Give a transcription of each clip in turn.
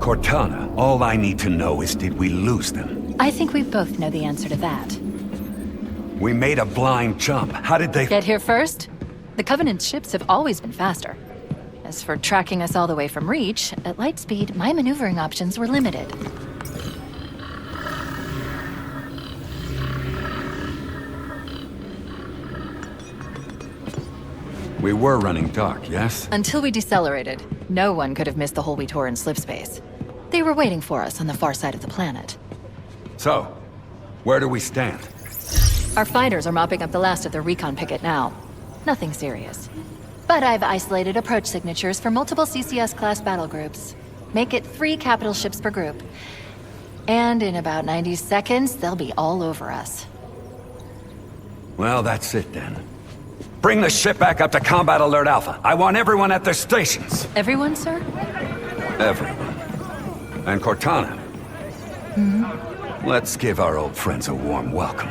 Cortana, all I need to know is did we lose them? I think we both know the answer to that. We made a blind jump. How did they— Get here first? The Covenant's ships have always been faster. As for tracking us all the way from Reach, at light speed, my maneuvering options were limited. We were running dark, yes? Until we decelerated, no one could have missed the hole we tore in slip space. They were waiting for us on the far side of the planet. So, where do we stand? Our fighters are mopping up the last of their recon picket now. Nothing serious. But I've isolated approach signatures for multiple CCS-class battle groups. Make it 3 capital ships per group. And in about 90 seconds, they'll be all over us. Well, that's it then. Bring the ship back up to Combat Alert Alpha. I want everyone at their stations. Everyone, sir? Everyone. And Cortana. Let's give our old friends a warm welcome.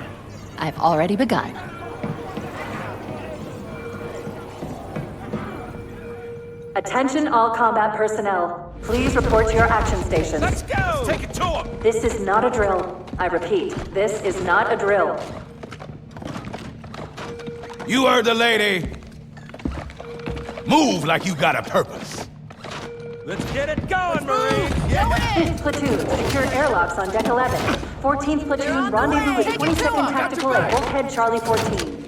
I've already begun. Attention all combat personnel. Please report to your action stations. Let's go! Take it to him! This is not a drill. I repeat, this is not a drill. You heard the lady. Move like you got a purpose. Let's get it going, Marine! 5th Platoon, secure airlocks on Deck 11. 14th Platoon, rendezvous with 22nd Tactical at Wolfhead Charlie 14.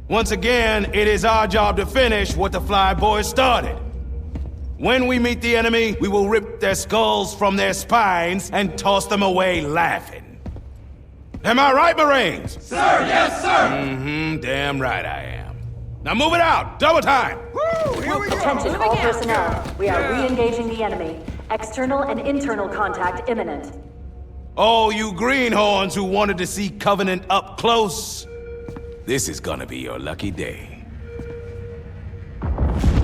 Once again, it is our job to finish what the Flyboys started. When we meet the enemy, we will rip their skulls from their spines and toss them away laughing. Am I right, Marines? Sir, yes, sir! Damn right I am. Now move it out! Double time! Woo, here we go! Attention all personnel. We are re-engaging the enemy. External and internal contact imminent. Oh, you greenhorns who wanted to see Covenant up close. This is gonna be your lucky day.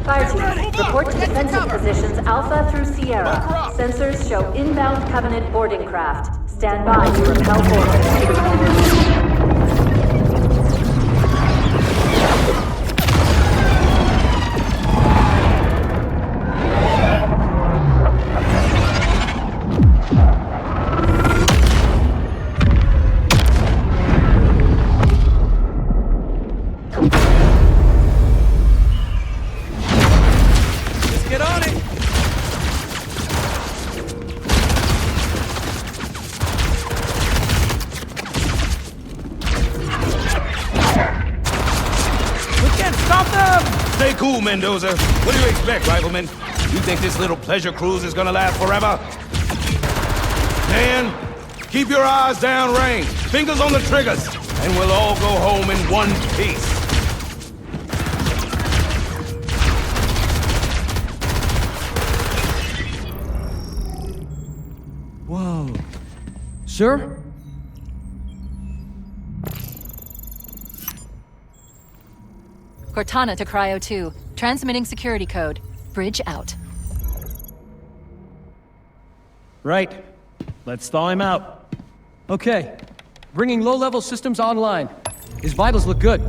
Fire team, report to defensive positions Alpha through Sierra. Sensors show inbound Covenant boarding craft. Stand by to repel boarders. Let's get on it! Stay cool, Mendoza. What do you expect, Rifleman? You think this little pleasure cruise is gonna last forever? Man, keep your eyes downrange, fingers on the triggers, and we'll all go home in one piece. Whoa. Sir? Cortana to Cryo 2. Transmitting security code. Bridge out. Right. Let's thaw him out. Okay. Bringing low-level systems online. His vitals look good.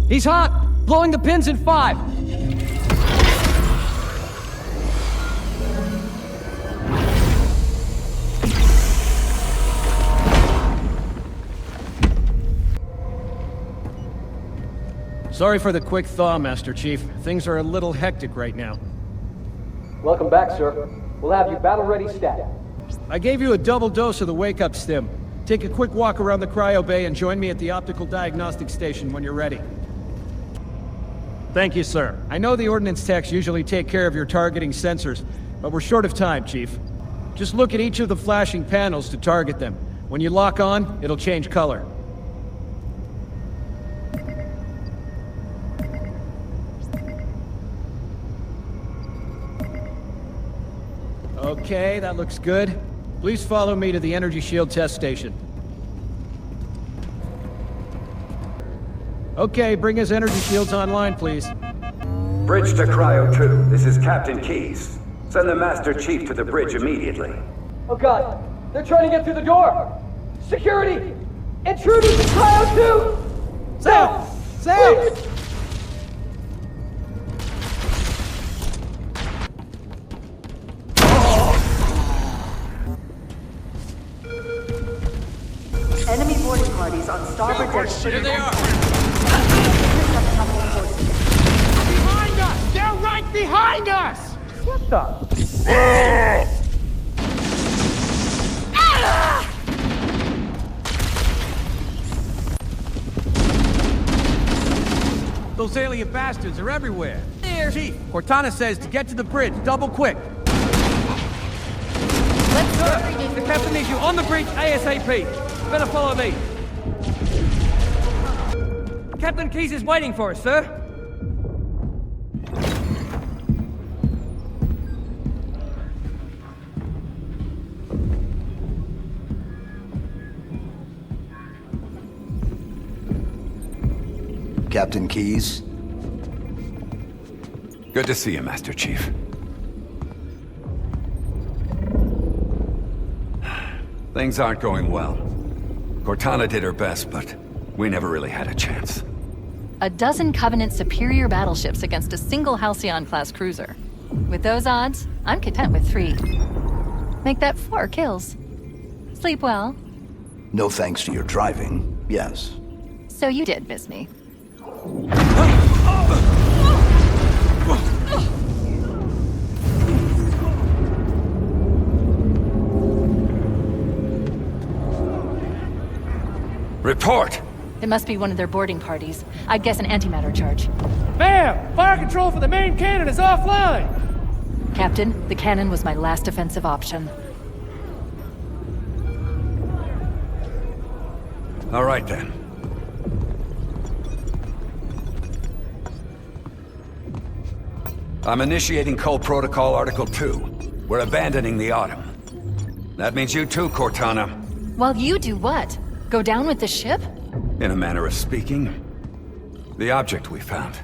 He's hot! Blowing the pins in 5! Sorry for the quick thaw, Master Chief. Things are a little hectic right now. Welcome back, sir. We'll have you battle-ready stat. I gave you a double dose of the wake-up stim. Take a quick walk around the cryo bay and join me at the optical diagnostic station when you're ready. Thank you, sir. I know the ordnance techs usually take care of your targeting sensors, but we're short of time, Chief. Just look at each of the flashing panels to target them. When you lock on, it'll change color. Okay, that looks good. Please follow me to the energy shield test station. Okay, bring his energy shields online, please. Bridge to Cryo 2. This is Captain Keyes. Send the Master Chief to the bridge immediately. Oh god, they're trying to get through the door! Security! Intruders to Cryo 2! Sam! Sam! parties on starboard deck. Here they are! Behind us! They're right behind us! What the? Those alien bastards are everywhere. There. Chief, Cortana says to get to the bridge, double quick. Let's Sir, the captain needs you on the bridge ASAP. Better follow me. Captain Keyes is waiting for us, sir. Captain Keyes? Good to see you, Master Chief. Things aren't going well. Cortana did her best, but we never really had a chance. A dozen Covenant superior battleships against a single Halcyon-class cruiser. With those odds, I'm content with 3. Make that 4 kills. Sleep well. No thanks to your driving, yes. So you did miss me. Report! It must be one of their boarding parties. I'd guess an antimatter charge. Ma'am! Fire control for the main cannon is offline! Captain, the cannon was my last offensive option. All right, then. I'm initiating Cole Protocol Article 2. We're abandoning the Autumn. That means you too, Cortana. While you do what? Go down with the ship? In a manner of speaking. The object we found.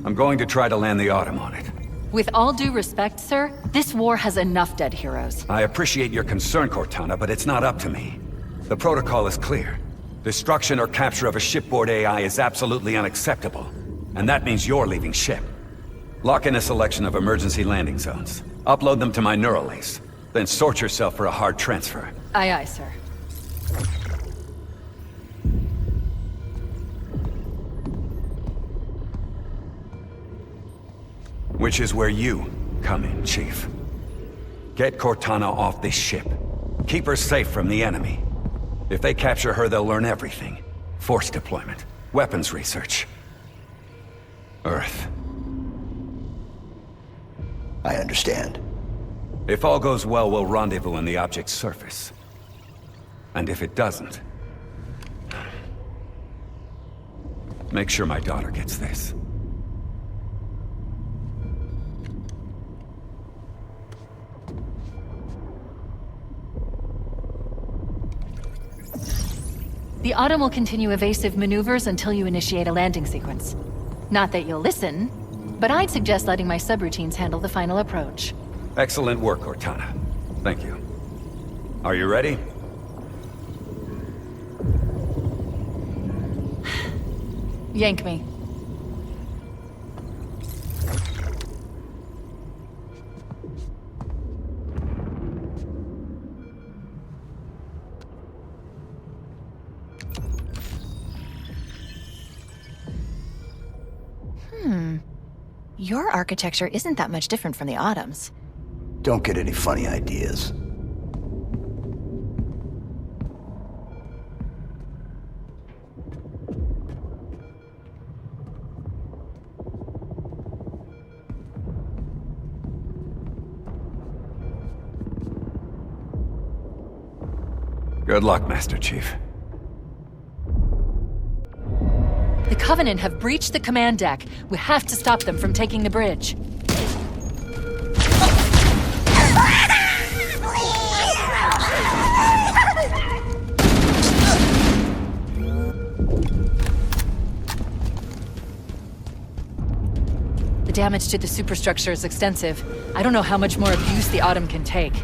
I'm going to try to land the Autumn on it. With all due respect, sir, this war has enough dead heroes. I appreciate your concern, Cortana, but it's not up to me. The protocol is clear. Destruction or capture of a shipboard AI is absolutely unacceptable. And that means you're leaving ship. Lock in a selection of emergency landing zones. Upload them to my Neuralace. Then sort yourself for a hard transfer. Aye, aye, sir. Which is where you come in, Chief. Get Cortana off this ship. Keep her safe from the enemy. If they capture her, they'll learn everything. Force deployment, weapons research. Earth. I understand. If all goes well, we'll rendezvous on the object's surface. And if it doesn't... make sure my daughter gets this. The Autumn will continue evasive maneuvers until you initiate a landing sequence. Not that you'll listen, but I'd suggest letting my subroutines handle the final approach. Excellent work, Cortana. Thank you. Are you ready? Yank me. Your architecture isn't that much different from the Autumn's. Don't get any funny ideas. Good luck, Master Chief. The Covenant have breached the command deck. We have to stop them from taking the bridge. The damage to the superstructure is extensive. I don't know how much more abuse the Autumn can take.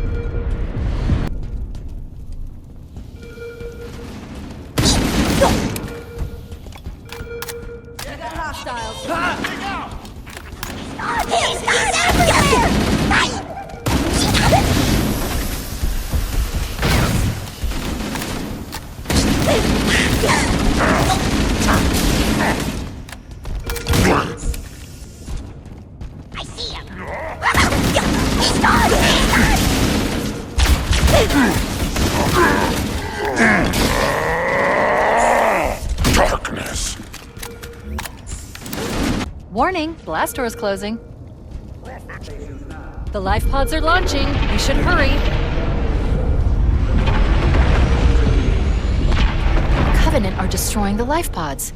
I see him. He's gone! Darkness. Warning, blast door is closing. The life pods are launching. We should hurry. Covenant are destroying the life pods.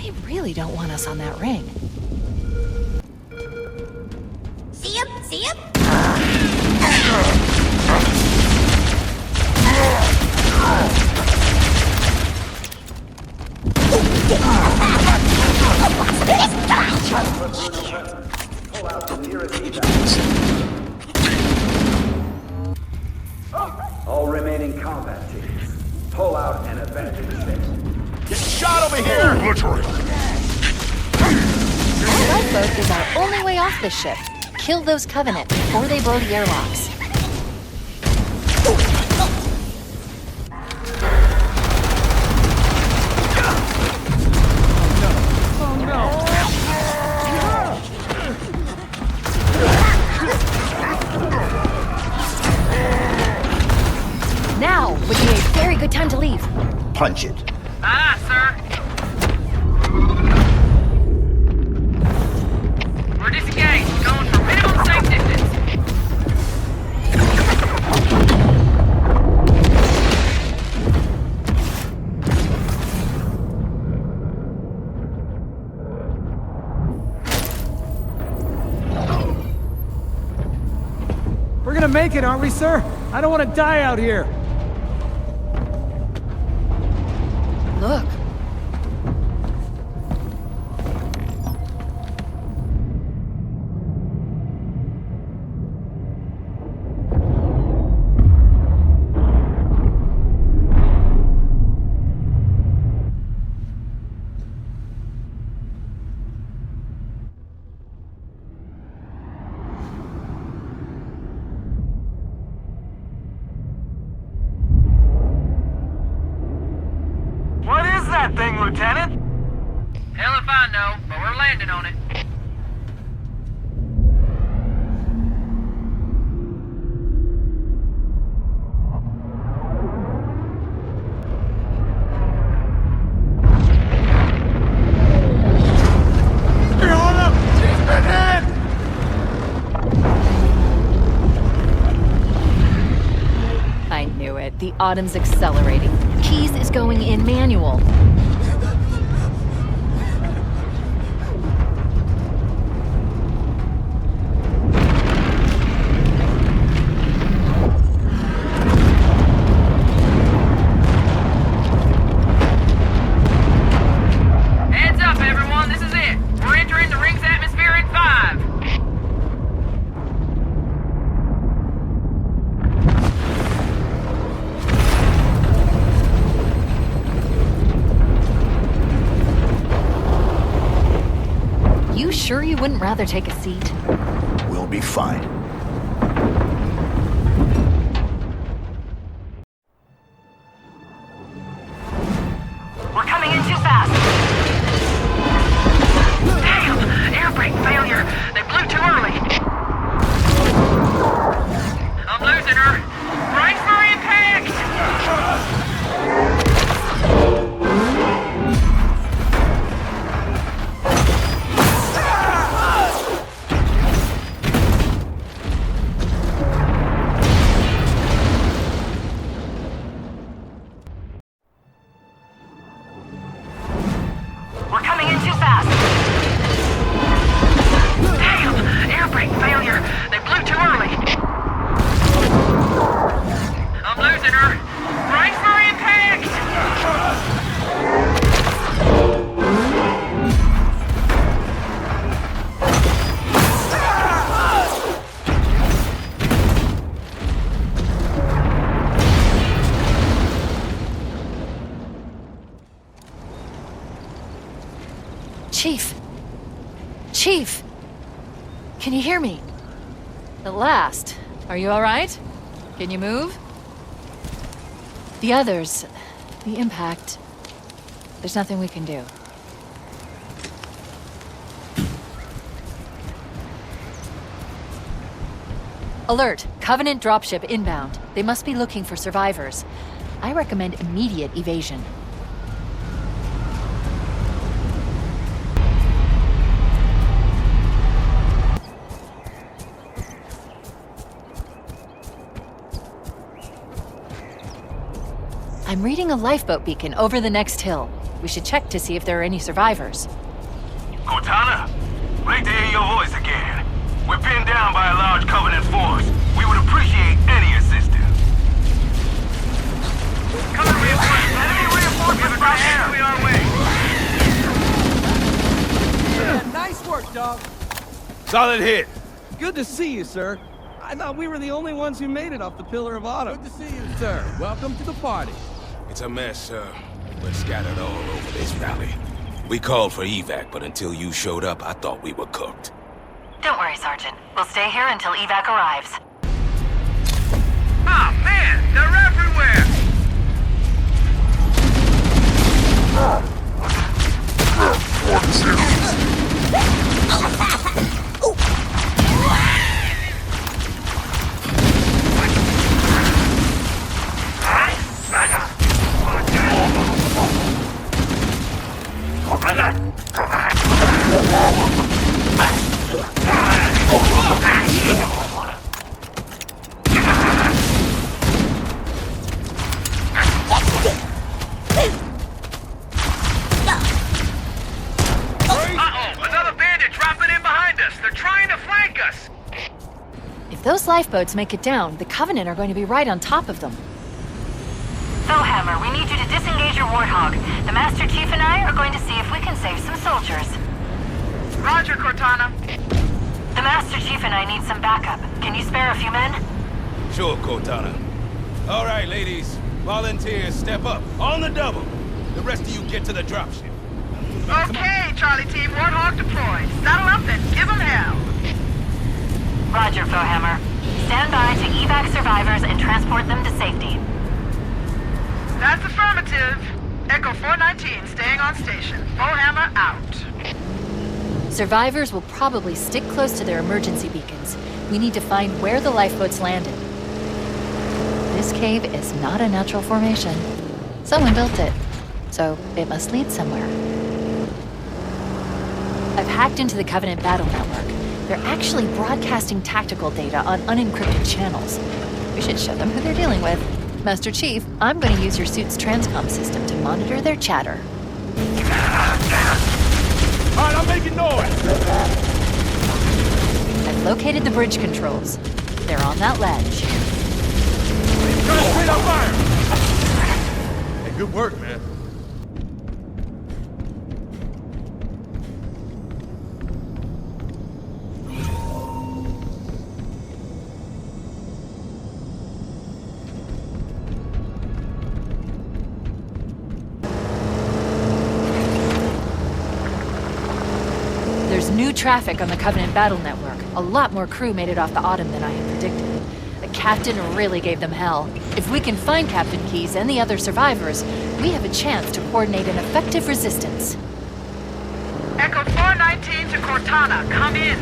They really don't want us on that ring. See him? See him? All remaining combat teams, pull out and abandon the ship. Get shot over here! Literally. Our lifeboat is our only way off this ship. Kill those Covenant before they blow the airlocks. Now would be a very good time to leave. Punch it. Aye, sir. We're disengaged, going for minimum safe distance. We're gonna make it, aren't we, sir? I don't want to die out here. Look. What is that thing, Lieutenant? Hell if I know, but we're landing on it. I knew it. The Autumn's accelerating. Keys is going in manual. Heads up, everyone. This is it. We're entering the ring's atmosphere in 5. You sure you wouldn't rather take a seat? We'll be fine. We're coming in too fast. Damn! Air brake failure. They blew too early. I'm losing her. Brace for impact! We're coming in too fast. Damn! Air brake failure. They blew too early. I'm losing her. Brace for impact! Chief! Chief! Can you hear me? At last. Are you alright? Can you move? The others... the impact... There's nothing we can do. Alert! Covenant dropship inbound. They must be looking for survivors. I recommend immediate evasion. I'm reading a lifeboat beacon over the next hill. We should check to see if there are any survivors. Cortana, great to hear your voice again. We're pinned down by a large Covenant force. We would appreciate any assistance. Covenant reinforcements! Enemy reinforcements right here! We are way. Yeah, nice work, dog. Solid hit. Good to see you, sir. I thought we were the only ones who made it off the Pillar of Autumn. Good to see you, sir. Welcome to the party. It's a mess, sir. We're scattered all over this valley. We called for evac, but until you showed up, I thought we were cooked. Don't worry, Sergeant. We'll stay here until evac arrives. Ah, man! They're everywhere! If those lifeboats make it down, the Covenant are going to be right on top of them. Bowhammer, we need you to disengage your Warthog. The Master Chief and I are going to see if we can save some soldiers. Roger, Cortana. The Master Chief and I need some backup. Can you spare a few men? Sure, Cortana. All right, ladies. Volunteers, step up. On the double. The rest of you get to the dropship. Okay, Charlie Team, Warthog deployed. Saddle up and give them hell. Roger, Bowhammer. Stand by to evac survivors and transport them to safety. That's affirmative. Echo 419 staying on station. Bowhammer out. Survivors will probably stick close to their emergency beacons. We need to find where the lifeboats landed. This cave is not a natural formation. Someone built it, so it must lead somewhere. I've hacked into the Covenant battle network. They're actually broadcasting tactical data on unencrypted channels. We should show them who they're dealing with. Master Chief, I'm going to use your suit's transcom system to monitor their chatter. All right, I'm making noise! I've located the bridge controls. They're on that ledge. Trying to straight up fire! Hey, good work, man. There's new traffic on the Covenant battle network. A lot more crew made it off the Autumn than I had predicted. The captain really gave them hell. If we can find Captain Keyes and the other survivors, we have a chance to coordinate an effective resistance. Echo 419 to Cortana, come in.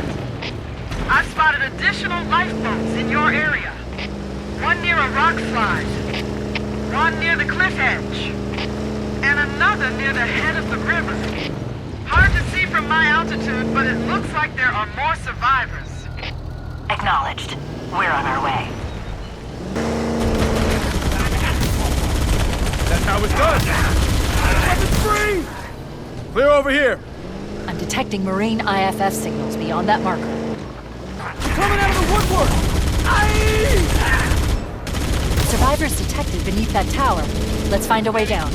I've spotted additional lifeboats in your area. One near a rock slide, one near the cliff edge, and another near the head of the river. Hard to see from my altitude, but it looks like there are more survivors. Acknowledged. We're on our way. That's how it's done! Weapons free! Clear over here! I'm detecting Marine IFF signals beyond that marker. Coming out of the woodwork! Aye! Survivors detected beneath that tower. Let's find a way down.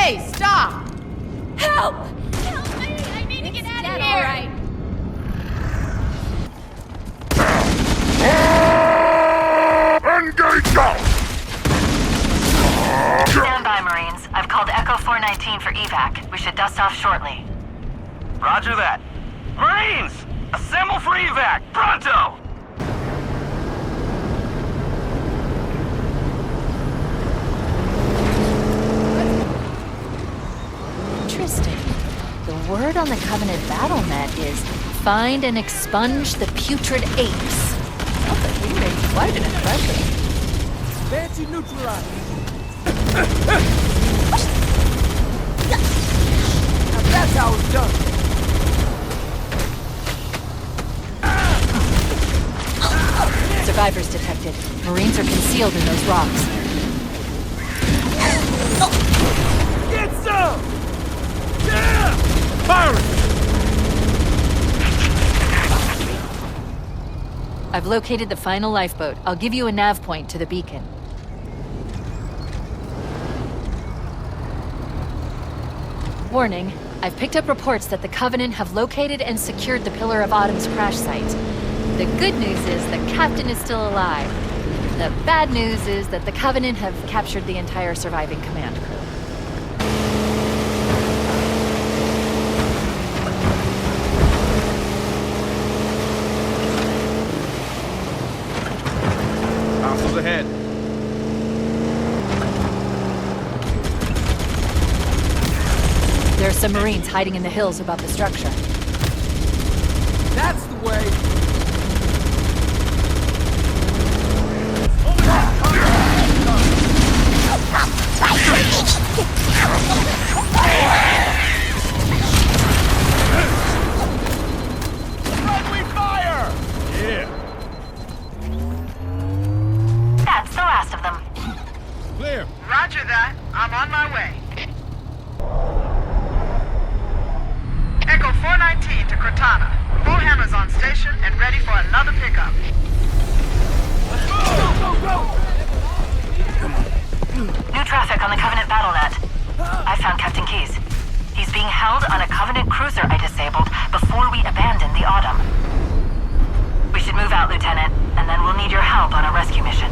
Hey, stop! Help! Help me! I need to get in here! Engage out! Stand by, Marines. I've called Echo 419 for evac. We should dust off shortly. Roger that. Marines! Assemble for evac! Pronto! Interesting. The word on the Covenant BattleNet is find and expunge the putrid apes. Sounds like he made quite an impression. Fancy neutralized. Now that's how it's done. Survivors detected. Marines are concealed in those rocks. Get some! Yeah! Firing! I've located the final lifeboat. I'll give you a nav point to the beacon. Warning, I've picked up reports that the Covenant have located and secured the Pillar of Autumn's crash site. The good news is the captain is still alive. The bad news is that the Covenant have captured the entire surviving command crew. Hostiles ahead. There are some Marines hiding in the hills above the structure. That's the way. Friendly fire! Yeah. That's the last of them. Clear. Roger that. I'm on my way. Echo 419 to Cortana. Bullhammer's on station and ready for another pickup. New traffic on the Covenant BattleNet. I found Captain Keyes. He's being held on a Covenant cruiser I disabled before we abandoned the Autumn. We should move out, Lieutenant, and then we'll need your help on a rescue mission.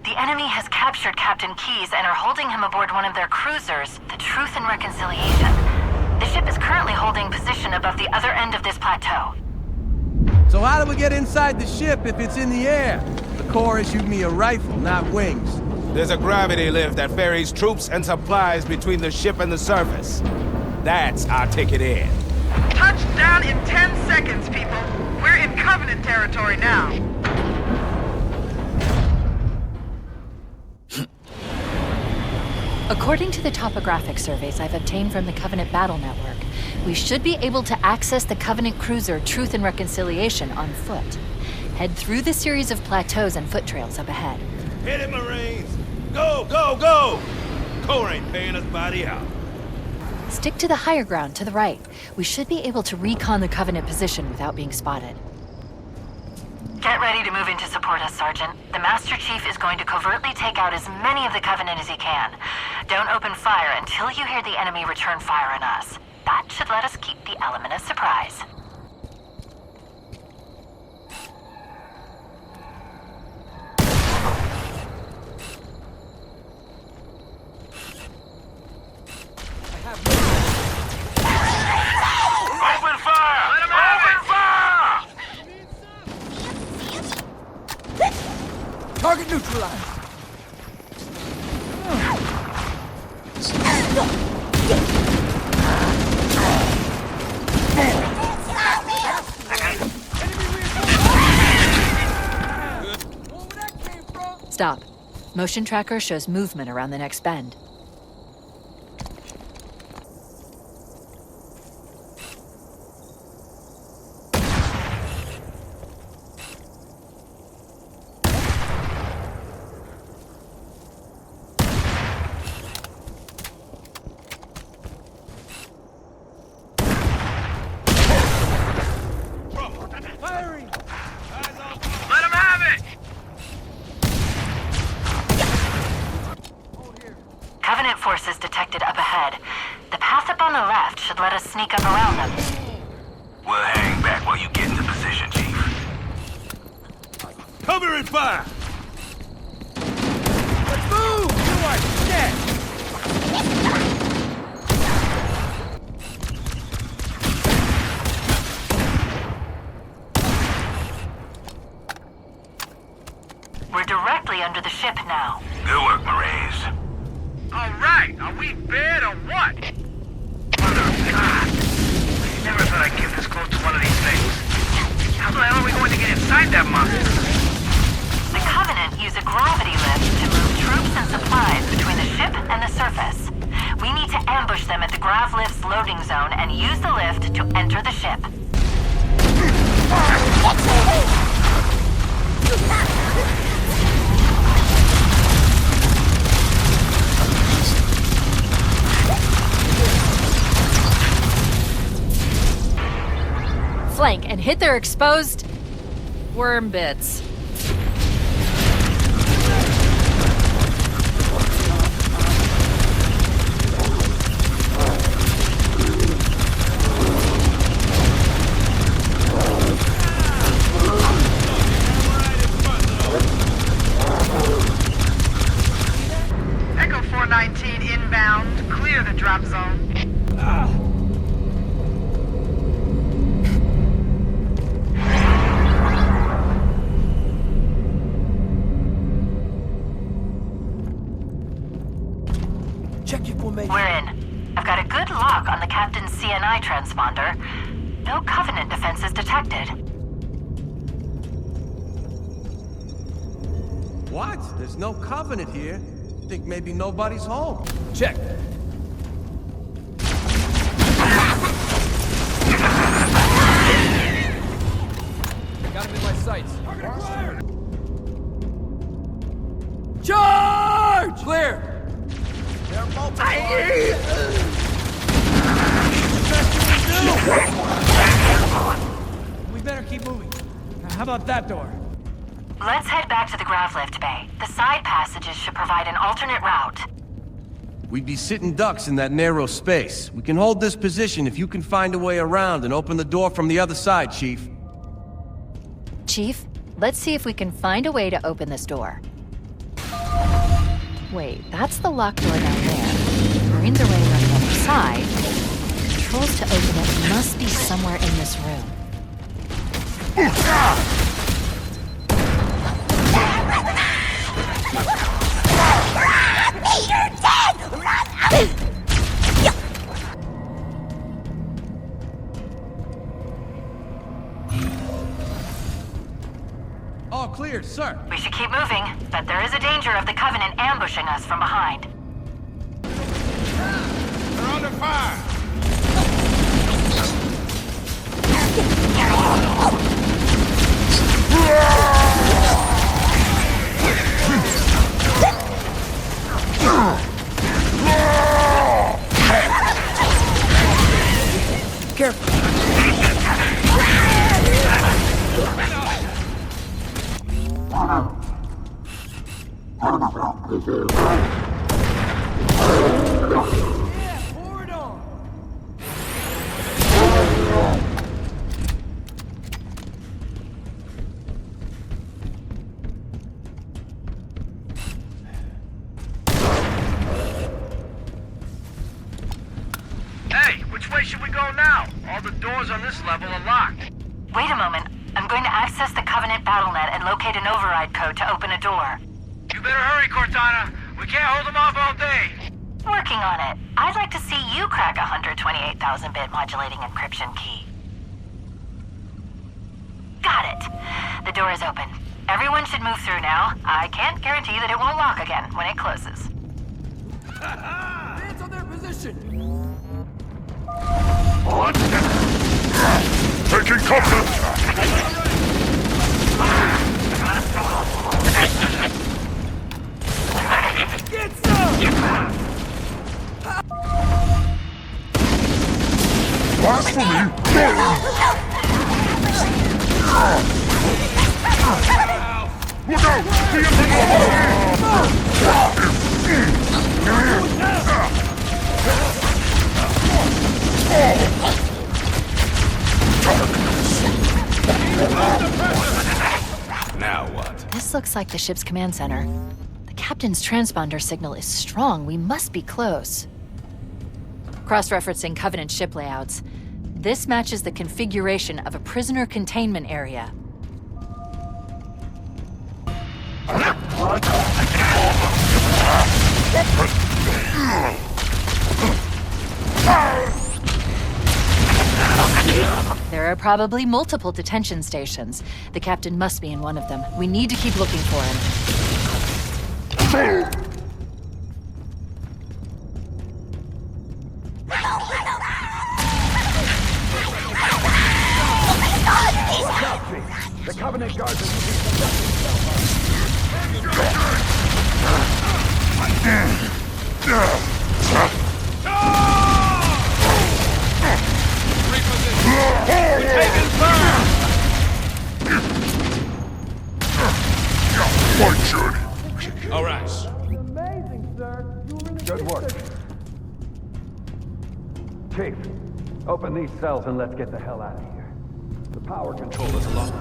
The enemy has captured Captain Keyes and are holding him aboard one of their cruisers, the Truth and Reconciliation. The ship is currently holding position above the other end of this plateau. So how do we get inside the ship if it's in the air? The Corps issued me a rifle, not wings. There's a gravity lift that ferries troops and supplies between the ship and the surface. That's our ticket in. Touchdown in 10 seconds, people. We're in Covenant territory now. According to the topographic surveys I've obtained from the Covenant Battle Network, we should be able to access the Covenant cruiser Truth and Reconciliation on foot. Head through the series of plateaus and foot trails up ahead. Hit it, Marines! Go, go, go! Corps ain't paying us by the hour. Stick to the higher ground to the right. We should be able to recon the Covenant position without being spotted. Get ready to move in to support us, Sergeant. The Master Chief is going to covertly take out as many of the Covenant as he can. Don't open fire until you hear the enemy return fire on us. That should let us keep the element of surprise. Open fire! Open fire! Target neutralized. Stop. Motion tracker shows movement around the next bend. Firing. Let him have it! forces detected up ahead. The path up on the left should let us sneak up around them. We'll hang back while you get into position, Chief. Cover and fire! Move! You are dead! We're directly under the ship now. Good work, Marines. Alright, are we bad or what? Mother of God. I never thought I'd get this close to one of these things. How the hell are we going to get inside that monster? The Covenant use a gravity lift to move troops and supplies between the ship and the surface. We need to ambush them at the grav lift's loading zone and use the lift to enter the ship. Flank and hit their exposed worm bits. Echo 419 inbound. Clear the drop zone. Check your formation. We're in. I've got a good lock on the Captain's CNI transponder. No Covenant defenses detected. What? There's no Covenant here. Think maybe nobody's home. Check. Got him in my sights. Charge! Clear! They're multiple. We better keep moving. How about that door? Let's head back to the grav lift bay. The side passages should provide an alternate route. We'd be sitting ducks in that narrow space. We can hold this position if you can find a way around and open the door from the other side, Chief. Chief, let's see if we can find a way to open this door. Wait, that's the locked door down there. Marines are waiting on the other side. Controls to open it must be somewhere in this room. You're dead! Run! All clear, sir. We should keep moving, but there is a danger of the Covenant ambushing us from behind. They're under fire! Careful. Pour it on! Hey, which way should we go now? All the doors on this level are locked. Wait a moment. I'm going to access the Covenant BattleNet and locate an override code to open a door. You better hurry, Cortana. We can't hold them off all day. Working on it. I'd like to see you crack a 128,000-bit modulating encryption key. Got it. The door is open. Everyone should move through now. I can't guarantee that it won't lock again when it closes. Hands on their position! Taking cover! Get some! Blasphemy! Look out! The Emperor! Now what? This looks like the ship's command center. The captain's transponder signal is strong. We must be close. Cross-referencing Covenant ship layouts. This matches the configuration of a prisoner containment area. There are probably multiple detention stations. The captain must be in one of them. We need to keep looking for him. The Covenant guards are All right. Amazing, sir. You were really Good work. Chief, open these cells and let's get the hell out of here. The power control is locked.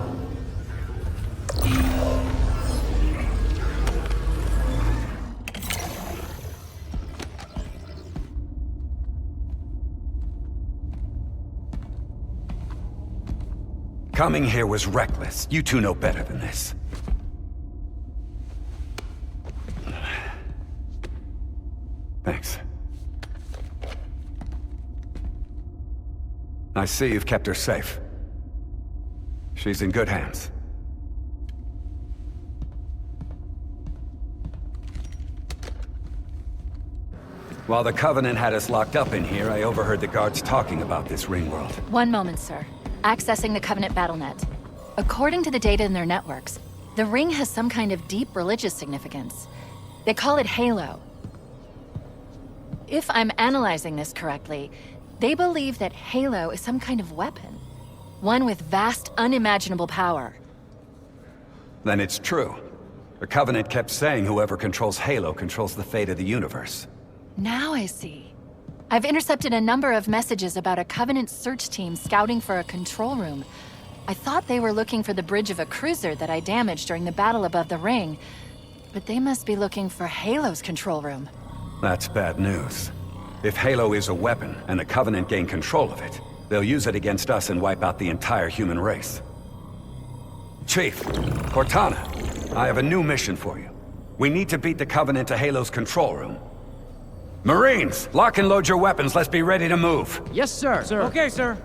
Coming here was reckless. You two know better than this. Thanks. I see you've kept her safe. She's in good hands. While the Covenant had us locked up in here, I overheard the guards talking about this Ringworld. One moment, sir. Accessing the Covenant BattleNet. According to the data in their networks, the ring has some kind of deep religious significance. They call it Halo. If I'm analyzing this correctly, they believe that Halo is some kind of weapon. One with vast, unimaginable power. Then it's true. The Covenant kept saying whoever controls Halo controls the fate of the universe. Now I see. I've intercepted a number of messages about a Covenant search team scouting for a control room. I thought they were looking for the bridge of a cruiser that I damaged during the battle above the ring. But they must be looking for Halo's control room. That's bad news. If Halo is a weapon, and the Covenant gain control of it, they'll use it against us and wipe out the entire human race. Chief, Cortana, I have a new mission for you. We need to beat the Covenant to Halo's control room. Marines, lock and load your weapons. Let's be ready to move. Yes, sir. Okay, sir.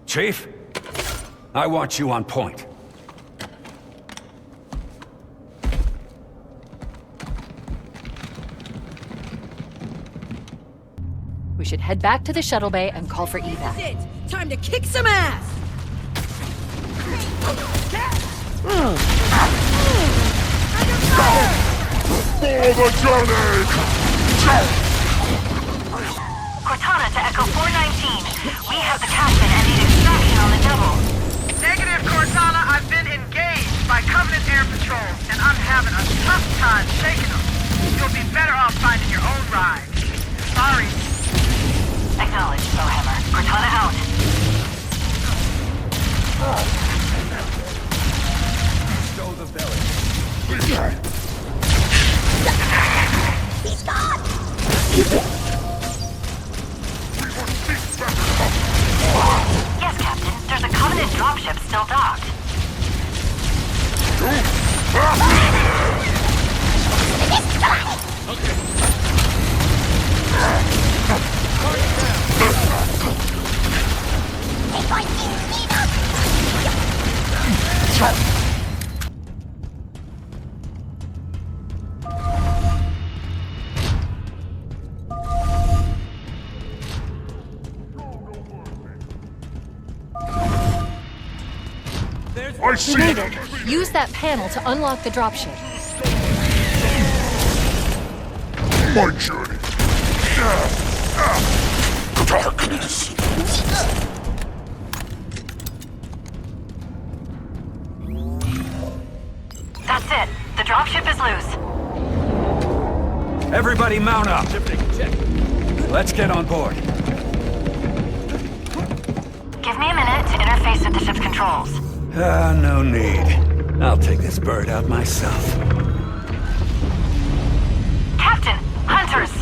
Chief, I want you on point. We should head back to the shuttle bay and call for evac. That's it! Time to kick some ass! Cortana to Echo 419. We have the captain and need extraction on the double. Negative, Cortana. I've been engaged by Covenant Air Patrol, and I'm having a tough time shaking them. You'll be better off finding your own ride. Sorry. Acknowledged, Bowhammer. Cortana out. Stow the belly. He's gone! Yes, Captain. There's a Covenant dropship still docked. Commander, use that panel to unlock the dropship. My journey. Darkness. That's it. The dropship is loose. Everybody mount up. Let's get on board. Give me a minute to interface with the ship's controls. No need. I'll take this bird out myself. Captain! Hunters!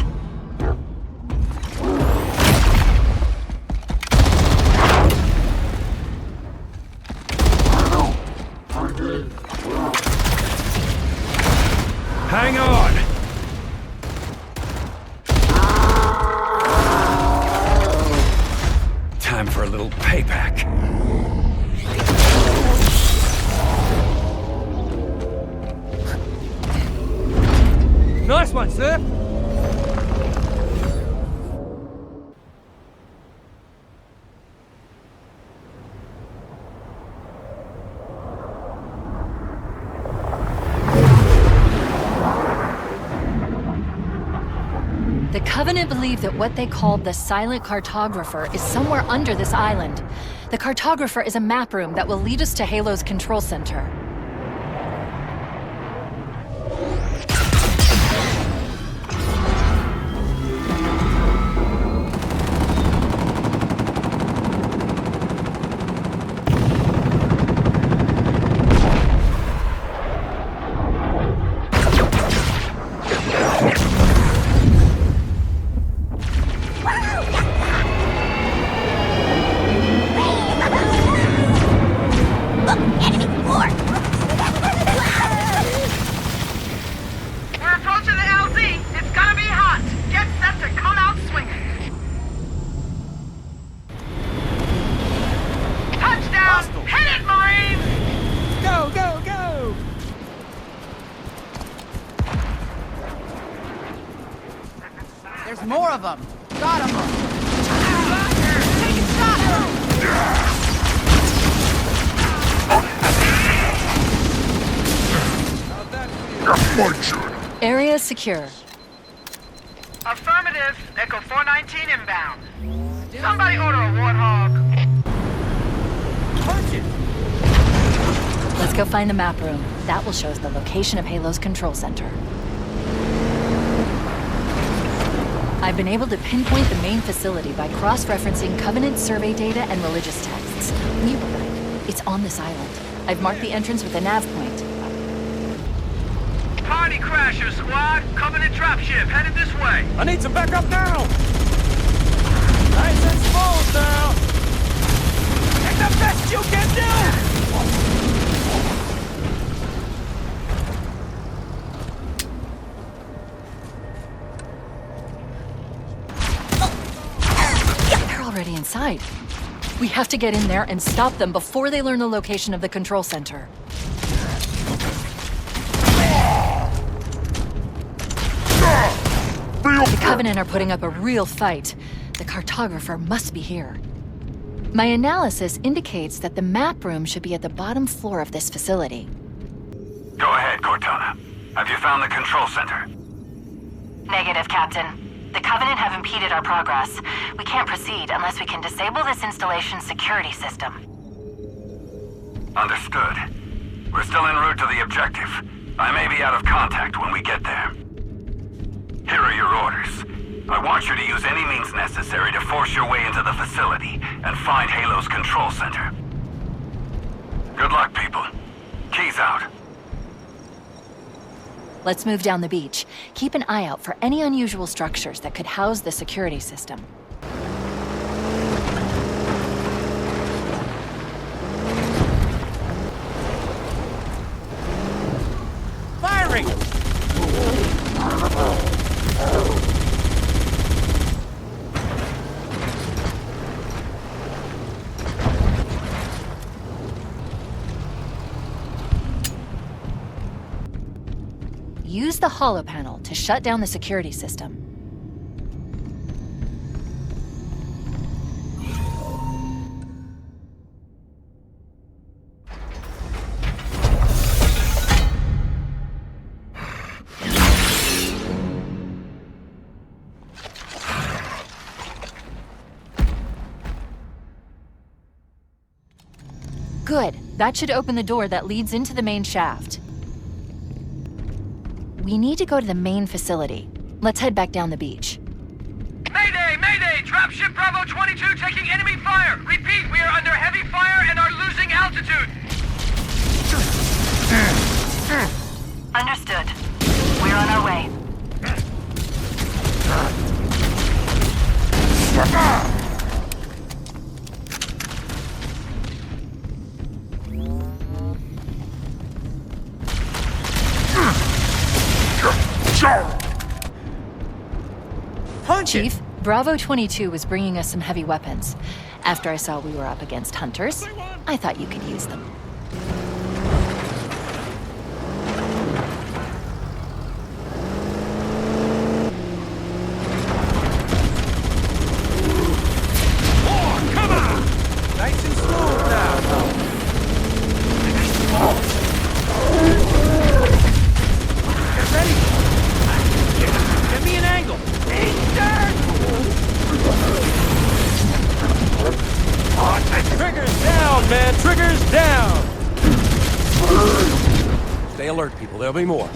Hang on! Time for a little payback. Nice one, sir! The Covenant believe that what they called the Silent Cartographer is somewhere under this island. The Cartographer is a map room that will lead us to Halo's control center. There's more of them. Got him. Taking shots. Area secure. Affirmative. Echo 419 inbound. Somebody order a Warthog. Let's go find the map room. That will show us the location of Halo's control center. I've been able to pinpoint the main facility by cross-referencing Covenant survey data and religious texts. We were right. It's on this island. I've marked the entrance with a nav point. Party crasher, squad. Covenant dropship headed this way. I need some backup now! Nice and smooth now! Take the best you can do! Already inside. We have to get in there and stop them before they learn the location of the control center. The Covenant are putting up a real fight. The Cartographer must be here. My analysis indicates that the map room should be at the bottom floor of this facility. Go ahead, Cortana. Have you found the control center? Negative, Captain. The Covenant have impeded our progress. We can't proceed unless we can disable this installation's security system. Understood. We're still en route to the objective. I may be out of contact when we get there. Here are your orders. I want you to use any means necessary to force your way into the facility and find Halo's control center. Good luck, people. Keys out. Let's move down the beach. Keep an eye out for any unusual structures that could house the security system. Firing! Use the holopanel to shut down the security system. Good. That should open the door that leads into the main shaft. We need to go to the main facility. Let's head back down the beach. Mayday! Mayday! Dropship Bravo 22 taking enemy fire! Repeat, we are under heavy fire and are losing altitude! Understood. We're on our way. Chief, Bravo 22 was bringing us some heavy weapons. After I saw we were up against hunters, I thought you could use them. Nice and smooth now. Get ready. Give me an angle. Triggers down, man! Triggers down! Stay alert, people. There'll be more.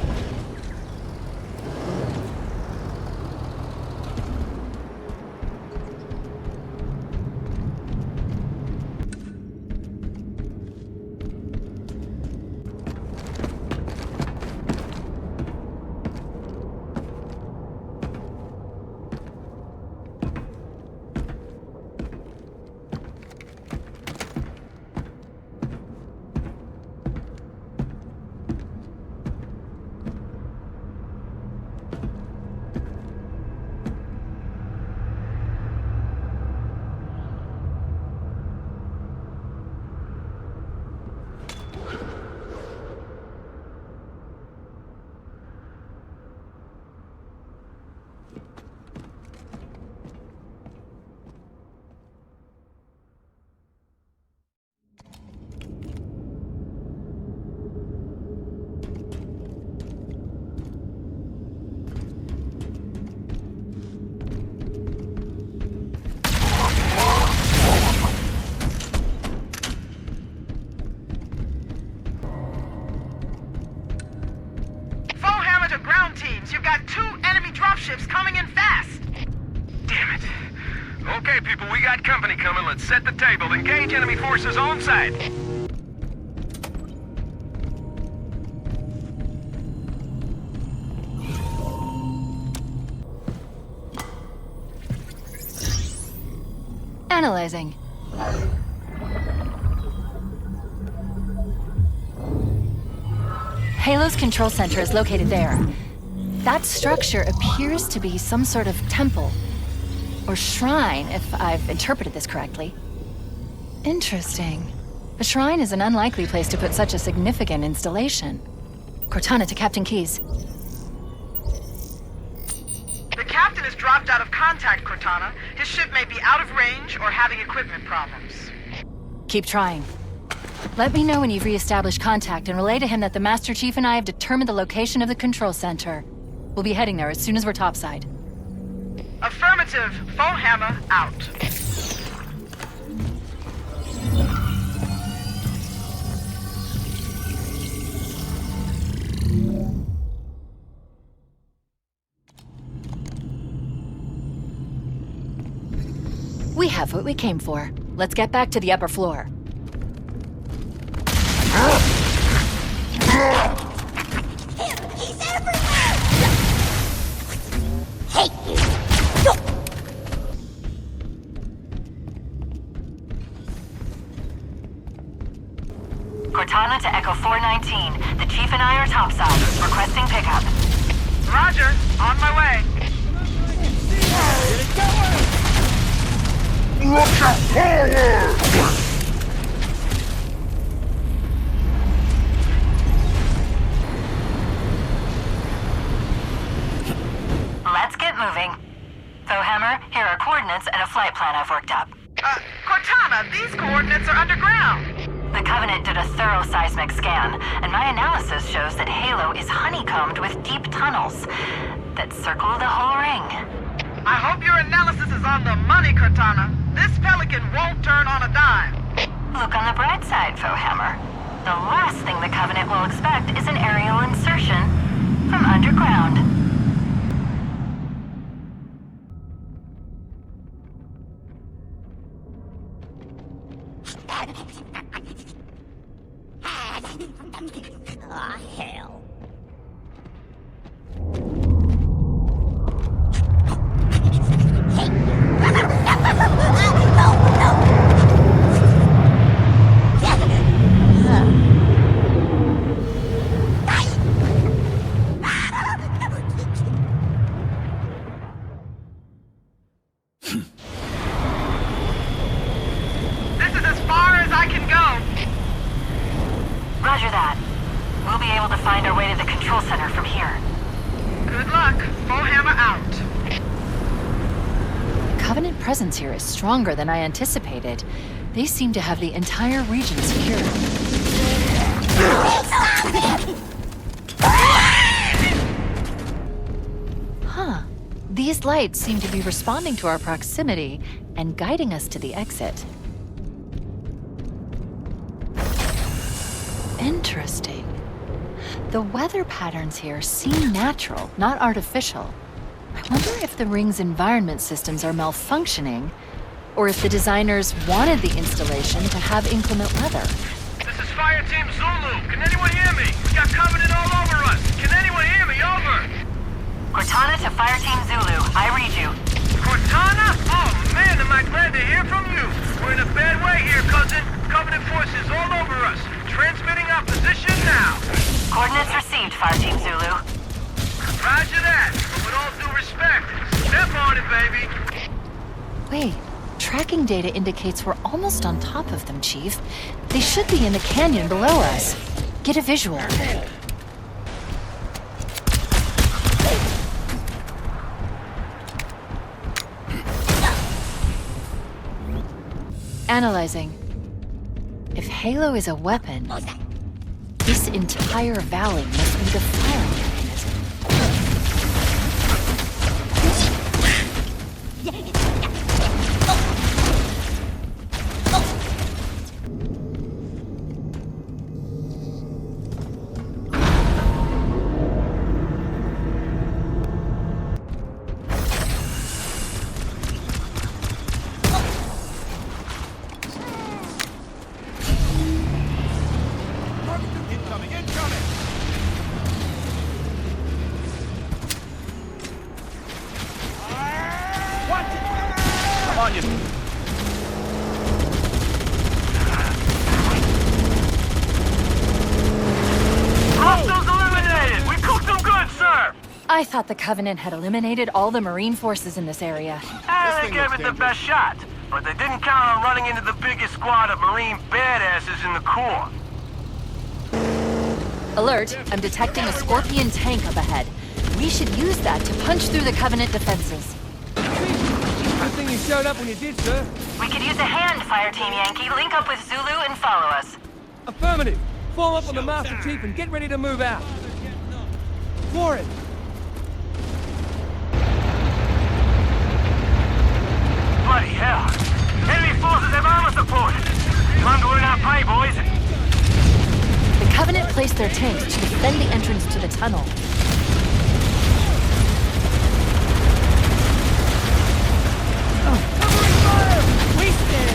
You've got 2 enemy dropships coming in fast! Damn it. Okay, people, we got company coming. Let's set the table. Engage enemy forces on site. Analyzing. Halo's control center is located there. That structure appears to be some sort of temple. Or shrine, if I've interpreted this correctly. Interesting. A shrine is an unlikely place to put such a significant installation. Cortana to Captain Keyes. The captain has dropped out of contact, Cortana. His ship may be out of range or having equipment problems. Keep trying. Let me know when you've re-established contact and relay to him that the Master Chief and I have determined the location of the control center. We'll be heading there as soon as we're topside. Affirmative. Foehammer out. We have what we came for. Let's get back to the upper floor. He's everywhere! Hate you! Cortana to Echo 419. The Chief and I are topside. Requesting pickup. Roger. On my way. Look out forward! Let's get moving. Foehammer, here are coordinates and a flight plan I've worked up. Cortana, these coordinates are underground. The Covenant did a thorough seismic scan, and my analysis shows that Halo is honeycombed with deep tunnels that circle the whole ring. I hope your analysis is on the money, Cortana. This Pelican won't turn on a dime. Look on the bright side, Foehammer. The last thing the Covenant will expect is an aerial insertion from underground. Ah, hell. This is as far as I can go. Roger that. We'll be able to find our way to the control center from here. Good luck. Bullhammer out. Covenant presence here is stronger than I anticipated. They seem to have the entire region secured. Huh. These lights seem to be responding to our proximity and guiding us to the exit. Interesting. The weather patterns here seem natural, not artificial. I wonder if the ring's environment systems are malfunctioning, or if the designers wanted the installation to have inclement weather. This is Fire Team Zulu. Can anyone hear me? We got Covenant all over us. Can anyone hear me? Over. Cortana to Fire Team Zulu. I read you. Cortana? Oh man, am I glad to hear from you. We're in a bad way here, cousin. Covenant forces all over us. Transmitting our position now. Coordinates received, Fire Team Zulu. Roger that. But with all due respect, step on it, baby. Wait, tracking data indicates we're almost on top of them, Chief. They should be in the canyon below us. Get a visual. Analyzing. If Halo is a weapon, this entire valley must be the firing mechanism. I thought the Covenant had eliminated all the Marine forces in this area. They gave it the best shot, but they didn't count on running into the biggest squad of Marine badasses in the Corps. Alert, I'm detecting a Scorpion tank up ahead. We should use that to punch through the Covenant defenses. Good thing you showed up when you did, sir. We could use a hand, Fire Team Yankee. Link up with Zulu and follow us. Affirmative. Form up on the Master Chief and get ready to move out. For it. Bloody hell. Enemy forces have armor support. Time to earn our pay, boys. The Covenant placed their tanks to defend the entrance to the tunnel. Covering fire! Wasted!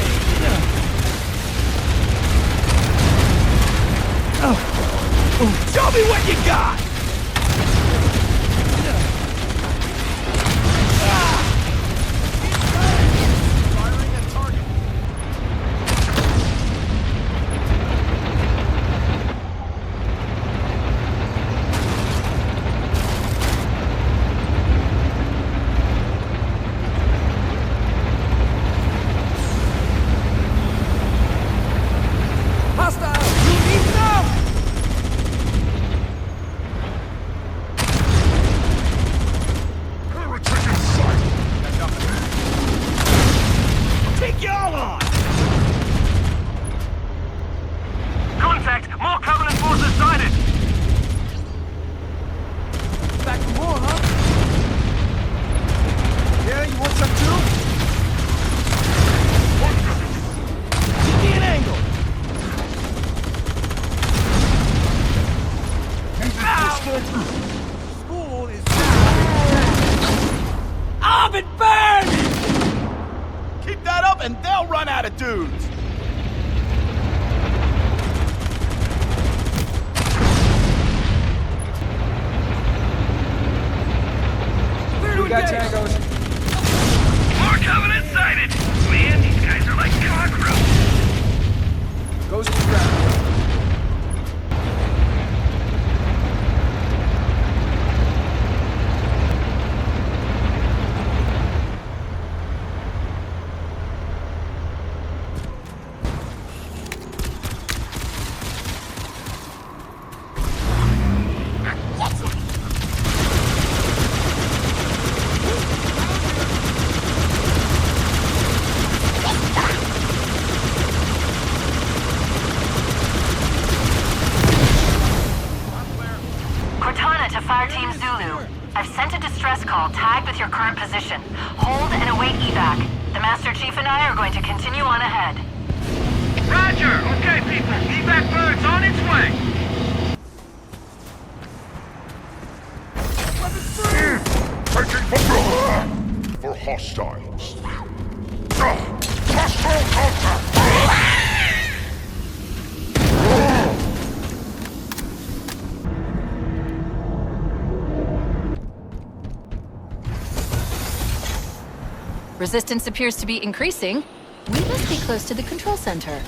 Show me what you got! Keep that up and they'll run out of dudes! SCR Team Zulu. I've sent a distress call tagged with your current position. Hold and await evac. The Master Chief and I are going to continue on ahead. Roger! Okay, people. Evac bird's on its way. Taking cover! For hostiles. Hostile contact! Resistance appears to be increasing. We must be close to the control center.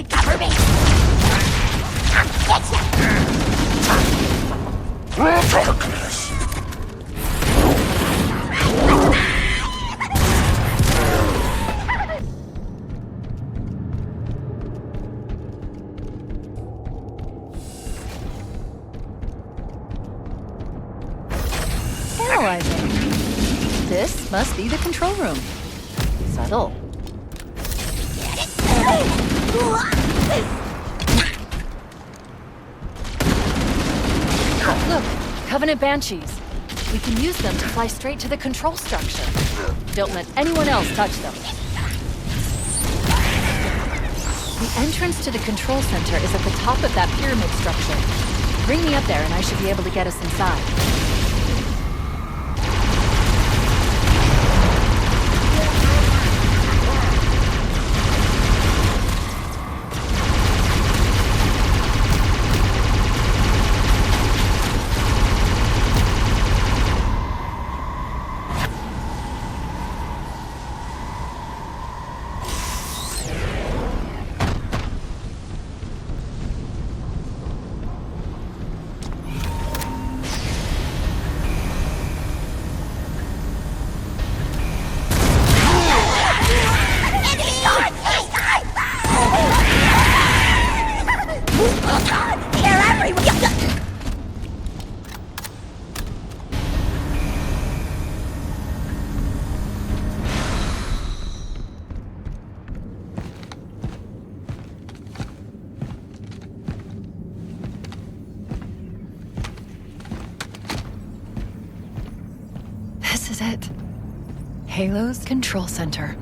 Cover me! Darkness! Analyzing. This must be the control room. Subtle. Look, Covenant Banshees. We can use them to fly straight to the control structure. Don't let anyone else touch them. The entrance to the control center is at the top of that pyramid structure. Bring me up there and I should be able to get us inside. This is it. Halo's control center.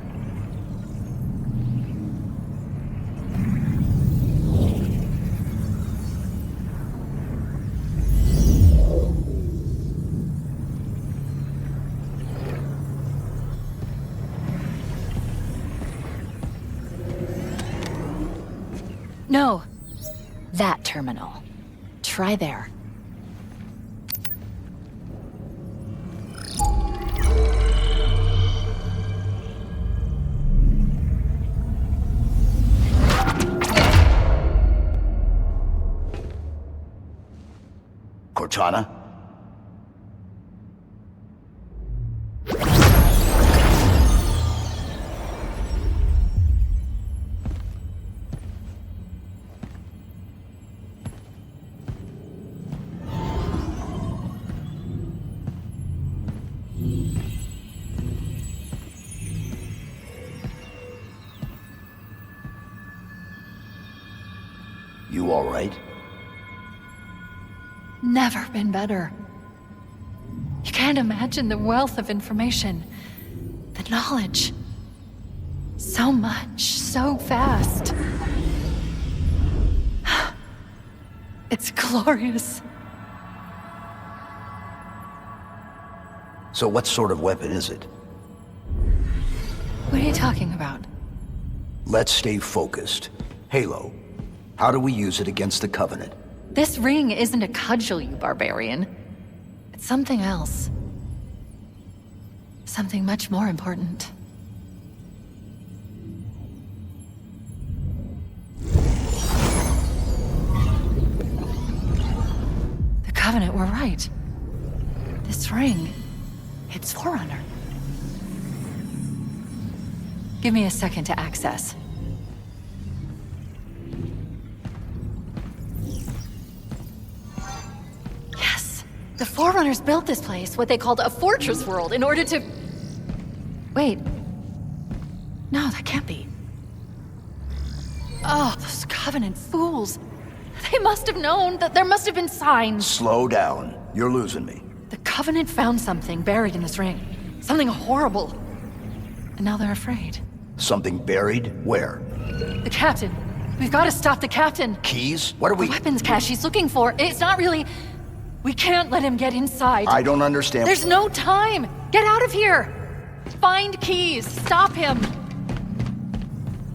No. That terminal. Try there. Cortana? You all right? Never been better. You can't imagine the wealth of information, the knowledge. So much, so fast. It's glorious. So what sort of weapon is it? What are you talking about? Let's stay focused. Halo, how do we use it against the Covenant? This ring isn't a cudgel, you barbarian. It's something else. Something much more important. The Covenant were right. This ring, it's Forerunner. Give me a second to access. Yes! The Forerunners built this place, what they called a fortress world, in order to... Wait. No, that can't be. Oh, those Covenant fools. They must have known that there must have been signs. Slow down. You're losing me. The Covenant found something buried in this ring. Something horrible. And now they're afraid. Something buried? Where? The captain. We've got to stop the captain. Keys? What are we... The weapons cache he's looking for. It's not really... We can't let him get inside. I don't understand. There's no time. Get out of here. Find Keys. Stop him.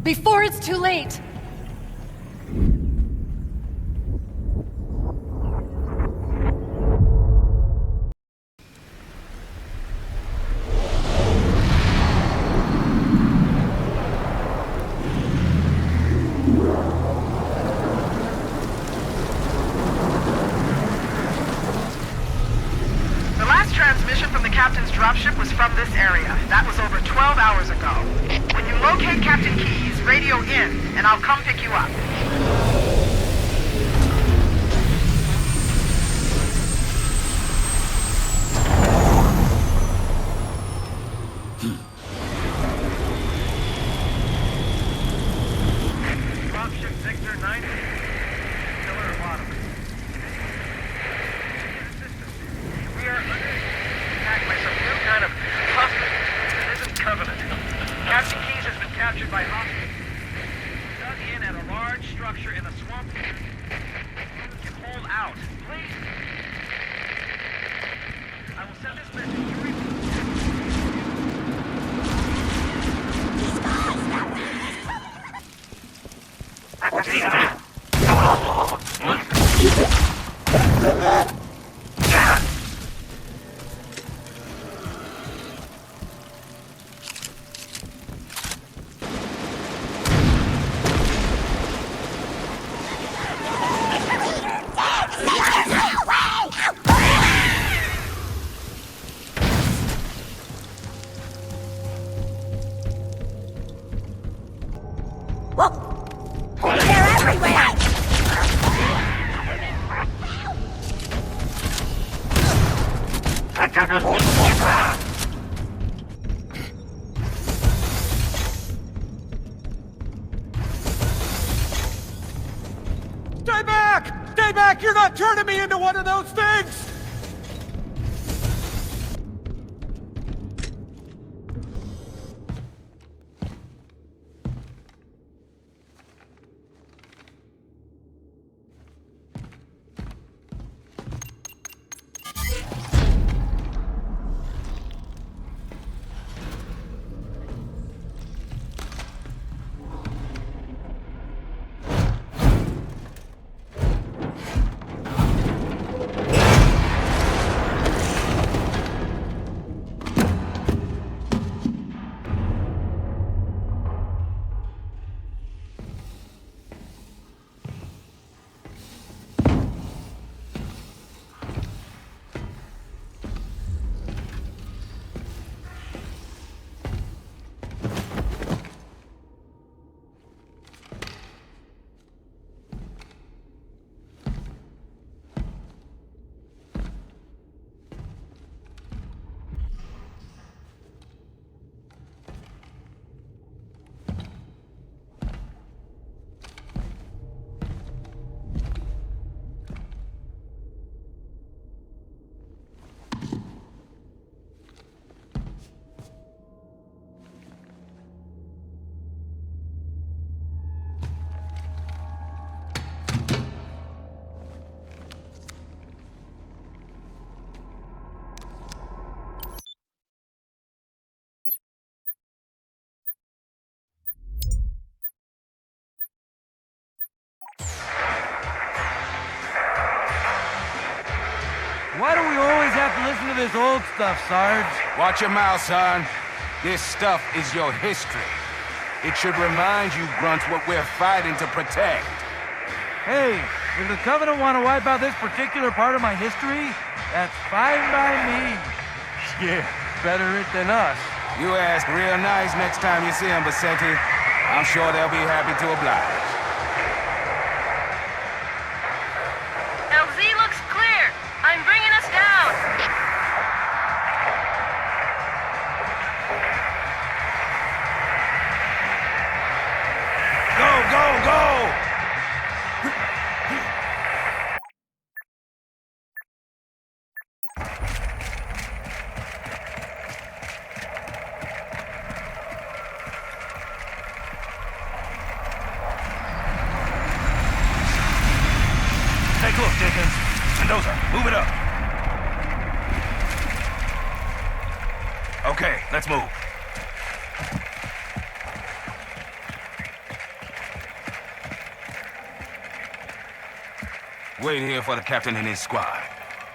Before it's too late. Transmission from the captain's dropship was from this area. That was over 12 hours ago. When you locate Captain Keyes, radio in, and I'll come pick you up. Dropship Victor 90. Pillar bottom. We are under attack by some new kind of hostile Covenant. Captain Keyes has been captured by hostiles. Dug in at a large structure in the swamp. Can hold out. Please. I will send this message to you. Stay back! Stay back! You're not turning me into one of those things! Why do we always have to listen to this old stuff, Sarge? Watch your mouth, son. This stuff is your history. It should remind you, grunts, what we're fighting to protect. Hey, if the Covenant want to wipe out this particular part of my history, that's fine by me. Yeah, better it than us. You ask real nice next time you see them, Vicente. I'm sure they'll be happy to oblige. LZ looks clear. I'm bringing us down. Go, go, go! Take a look, Jenkins. Mendoza, move it up. Okay, let's move. Wait here for the captain and his squad.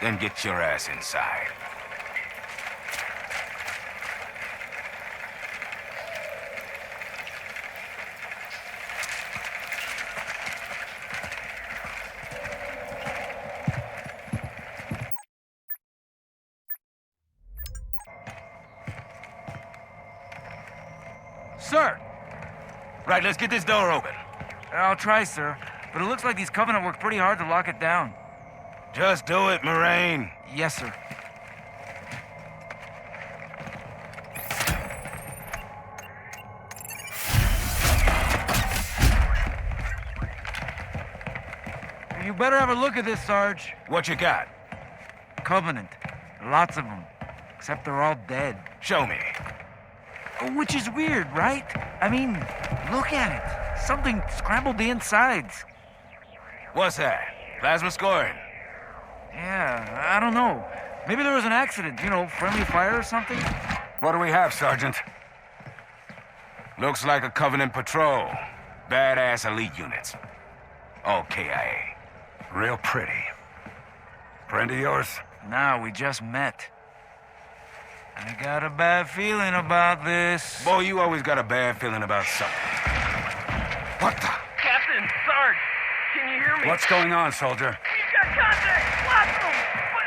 Then get your ass inside. Sir! Right, let's get this door open. I'll try, sir. But it looks like these Covenant worked pretty hard to lock it down. Just do it, Moraine. Yes, sir. You better have a look at this, Sarge. What you got? Covenant. Lots of them. Except they're all dead. Show me. Which is weird, right? I mean, look at it. Something scrambled the insides. What's that? Plasma scoring? Yeah, I don't know. Maybe there was an accident, you know, friendly fire or something? What do we have, Sergeant? Looks like a Covenant patrol. Badass elite units. All KIA. Real pretty. Friend of yours? Nah, we just met. I got a bad feeling about this. Boy, you always got a bad feeling about something. What the? Captain, Sarge, can you hear me? What's going on, soldier? We've got contact! Lots of them! But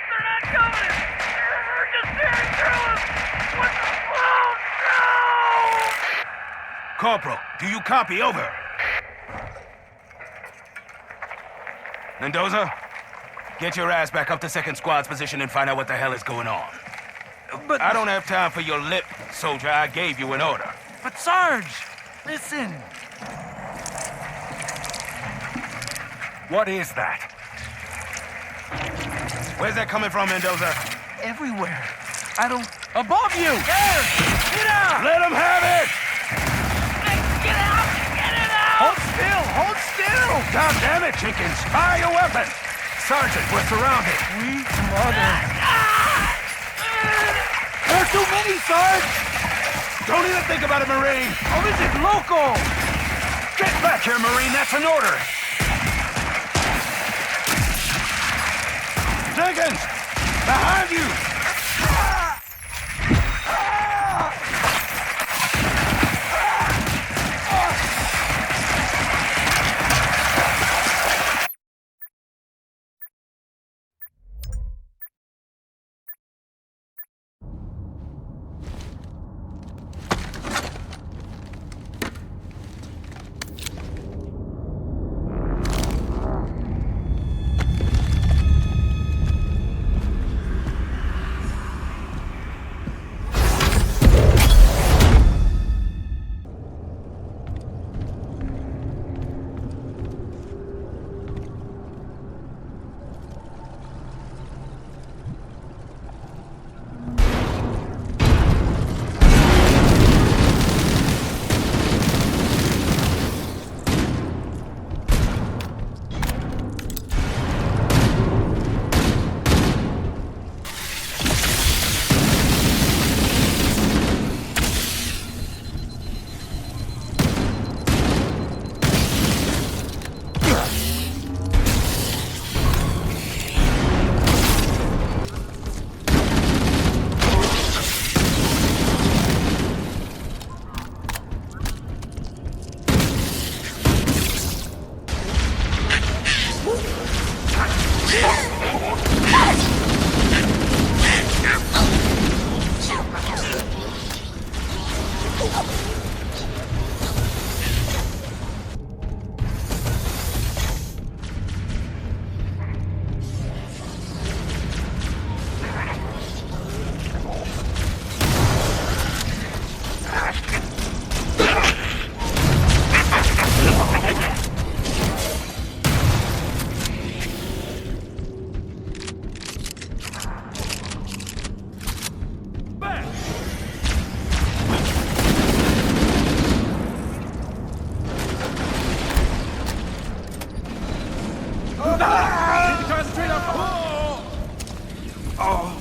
they're not coming! They're just tearing through us! What the? Oh, no! Corporal, do you copy? Over. Mendoza, get your ass back up to second squad's position and find out what the hell is going on. But I don't have time for your lip, soldier. I gave you an order. But Sarge, listen. What is that? Where's that coming from, Mendoza? Everywhere. I don't... Above you! There! Get out! Let him have it! Get out! Get it out! Hold still! Hold still! God damn it, Jenkins! Fire your weapon! Sergeant, we're surrounded. We mother... There are too many, Sarge! Don't even think about it, Marine! Oh, this is local! Get back here, Marine! That's an order! Jenkins! Behind you! Need to concentrate on... Oh.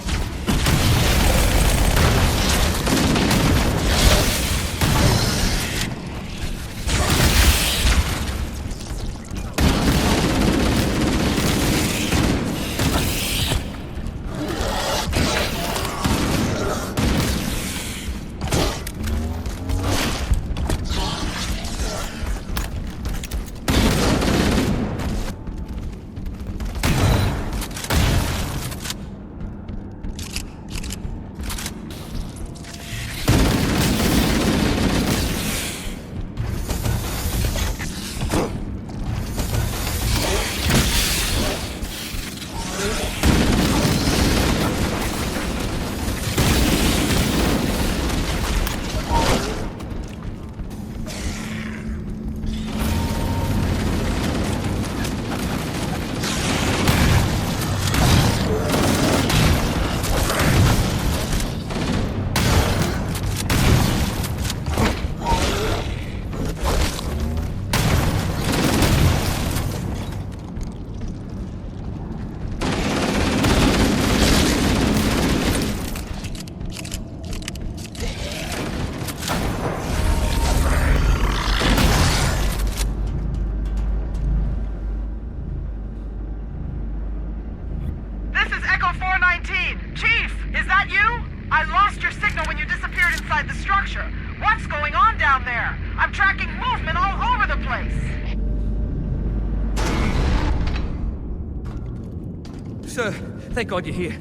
Sir, thank God you're here.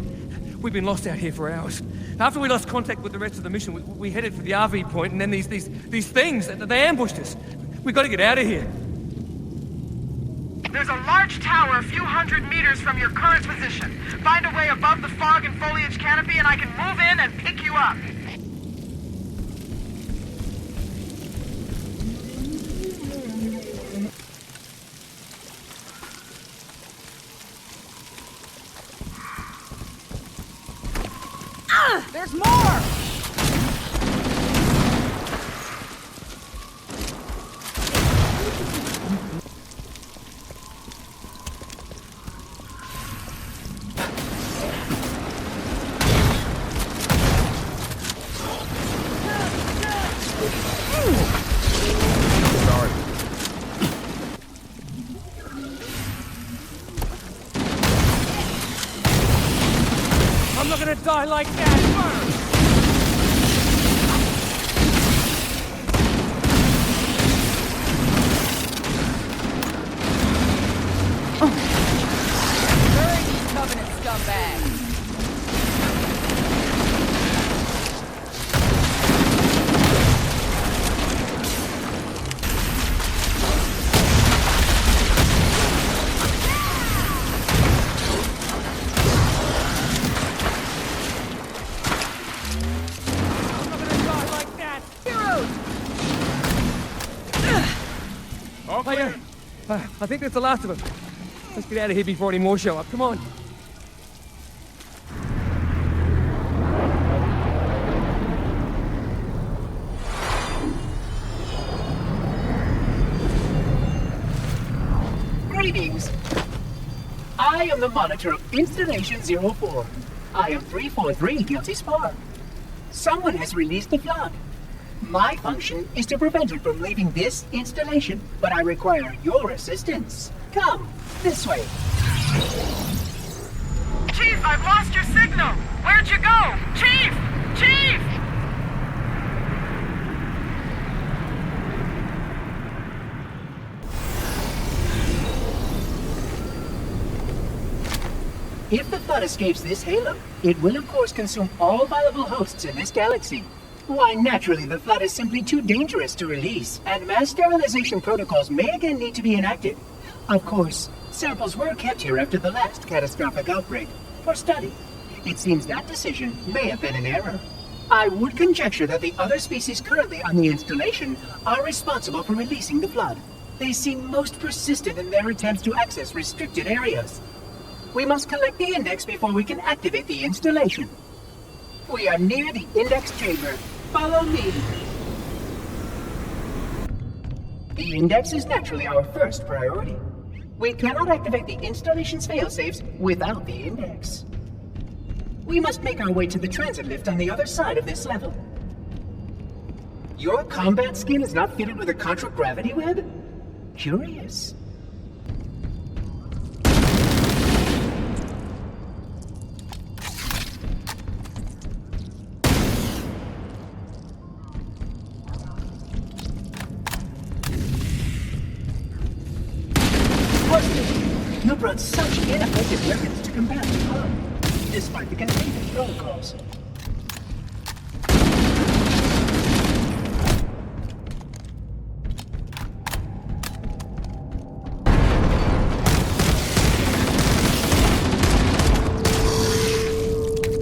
We've been lost out here for hours. After we lost contact with the rest of the mission, we headed for the RV point, and then these things, they ambushed us. We gotta get out of here. There's a large tower a few hundred meters from your current position. Find a way above the fog and foliage canopy, and I can move in and pick you up. There's more! I'm not gonna die like that! Bury these Covenant scumbags! I think that's the last of them. Let's get out of here before any more show up. Come on. Greetings. I am the monitor of Installation 04. I am 343 Guilty Spar. Someone has released the flood. My function is to prevent it from leaving this installation, but I require your assistance. Come, this way. Chief, I've lost your signal! Where'd you go? Chief! Chief! If the flood escapes this halo, it will of course consume all viable hosts in this galaxy. Why, naturally, the flood is simply too dangerous to release, and mass sterilization protocols may again need to be enacted. Of course, samples were kept here after the last catastrophic outbreak, for study. It seems that decision may have been an error. I would conjecture that the other species currently on the installation are responsible for releasing the flood. They seem most persistent in their attempts to access restricted areas. We must collect the index before we can activate the installation. We are near the index chamber. Follow me. The index is naturally our first priority. We cannot activate the installation's failsafes without the index. We must make our way to the transit lift on the other side of this level. Your combat skin is not fitted with a contragravity web? Curious. You brought such ineffective weapons to combat the harm, despite the containment protocols.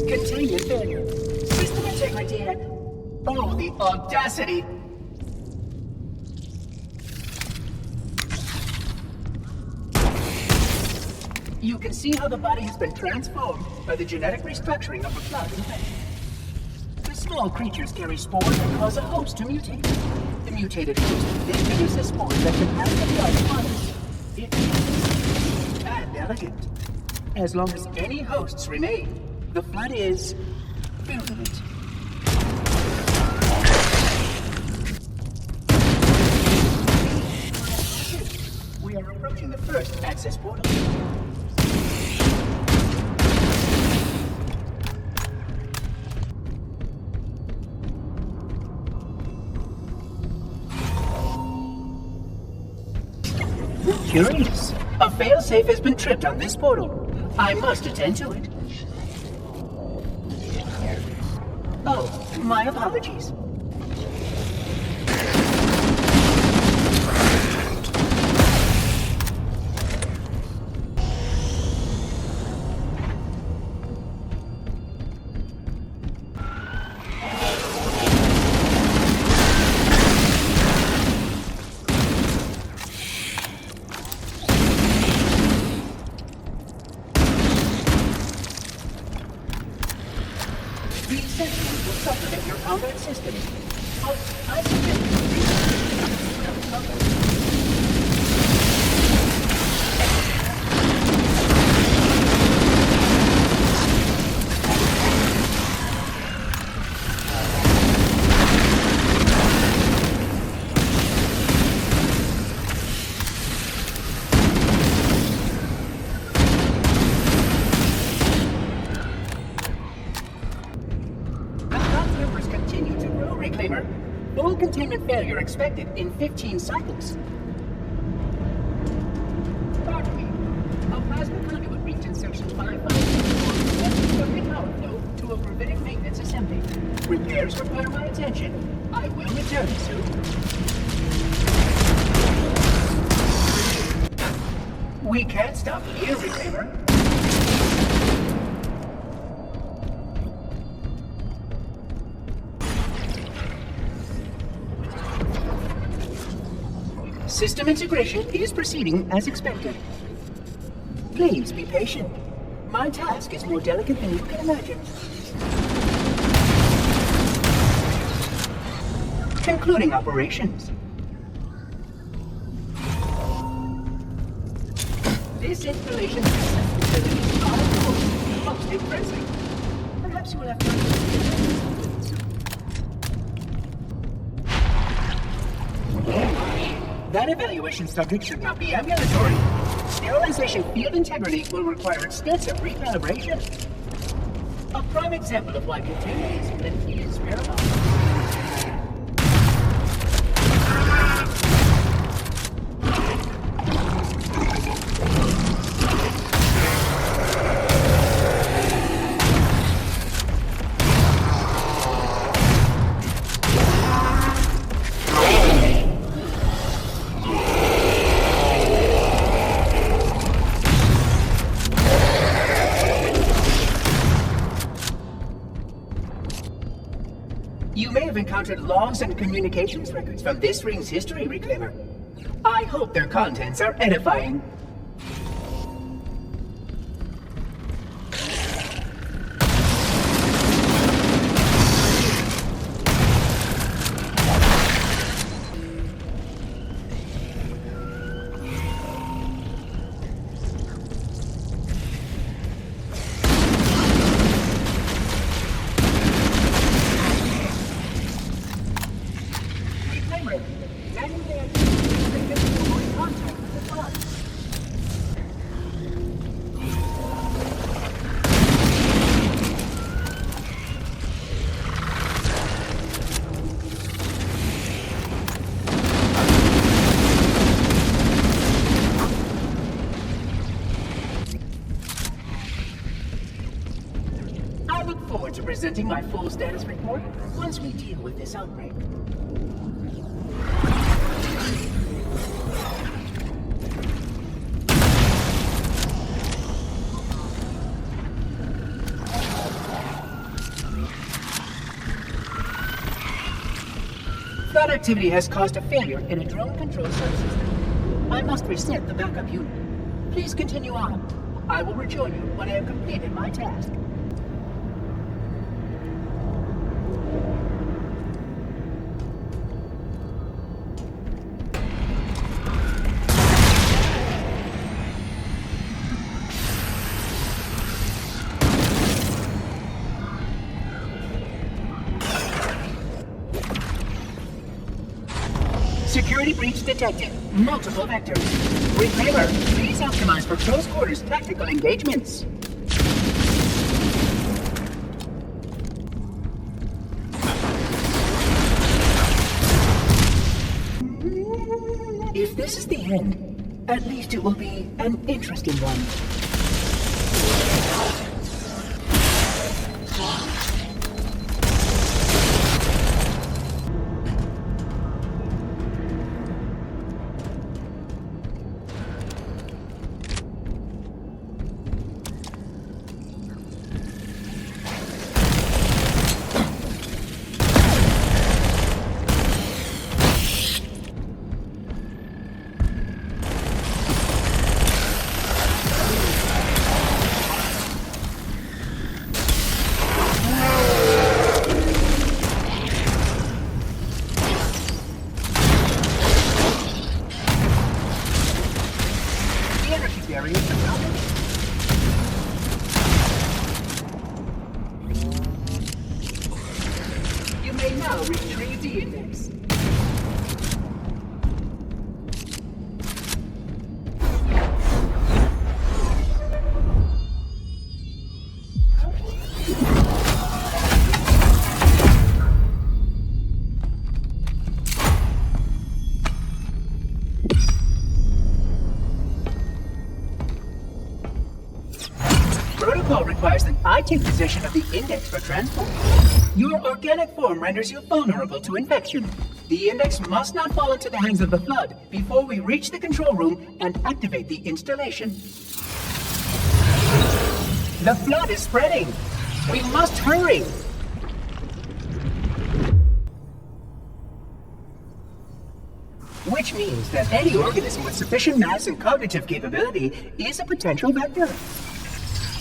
Containment failure. System integrity and... Oh, the audacity! You can see how the body has been transformed by the genetic restructuring of the flood infection. The small creatures carry spores that cause a host to mutate. The mutated host then produces spores that can pass the blood of others. It is and elegant. As long as any hosts remain, the flood is virulent. We are approaching the first access portal. Curious. A failsafe has been tripped on this portal. I must attend to it. Oh, my apologies. Full containment failure expected in 15 cycles. Pardon me. A plasma conduit reached in section 554 every power flow to a gravitic maintenance assembly. Repairs require my attention. I will return soon. We can't stop here, Reclaimer. System integration is proceeding as expected. Please be patient. My task is more delicate than you can imagine. Concluding operations. This installation facilities are, of course, most impressive. Perhaps you will have to... That evaluation subject should not be ambulatory. Sterilization field integrity will require extensive recalibration. A prime example of why contamination is paramount. Encountered logs and communications records from this ring's history, Reclaimer. I hope their contents are edifying. forward to presenting my full status report once we deal with this outbreak. Flood activity has caused a failure in a drone control subsystem. I must reset the backup unit. Please continue on. I will rejoin you when I have completed my task. Security breach detected. Multiple vectors. Reclaimer, please optimize for close quarters tactical engagements. If this is the end, at least it will be an interesting one. You may now retrieve the index. Protocol requires that I take possession of the index for transport. Your organic form renders you vulnerable to infection. The index must not fall into the hands of the Flood before we reach the control room and activate the installation. The Flood is spreading. We must hurry. Which means that any organism with sufficient mass and cognitive capability is a potential vector.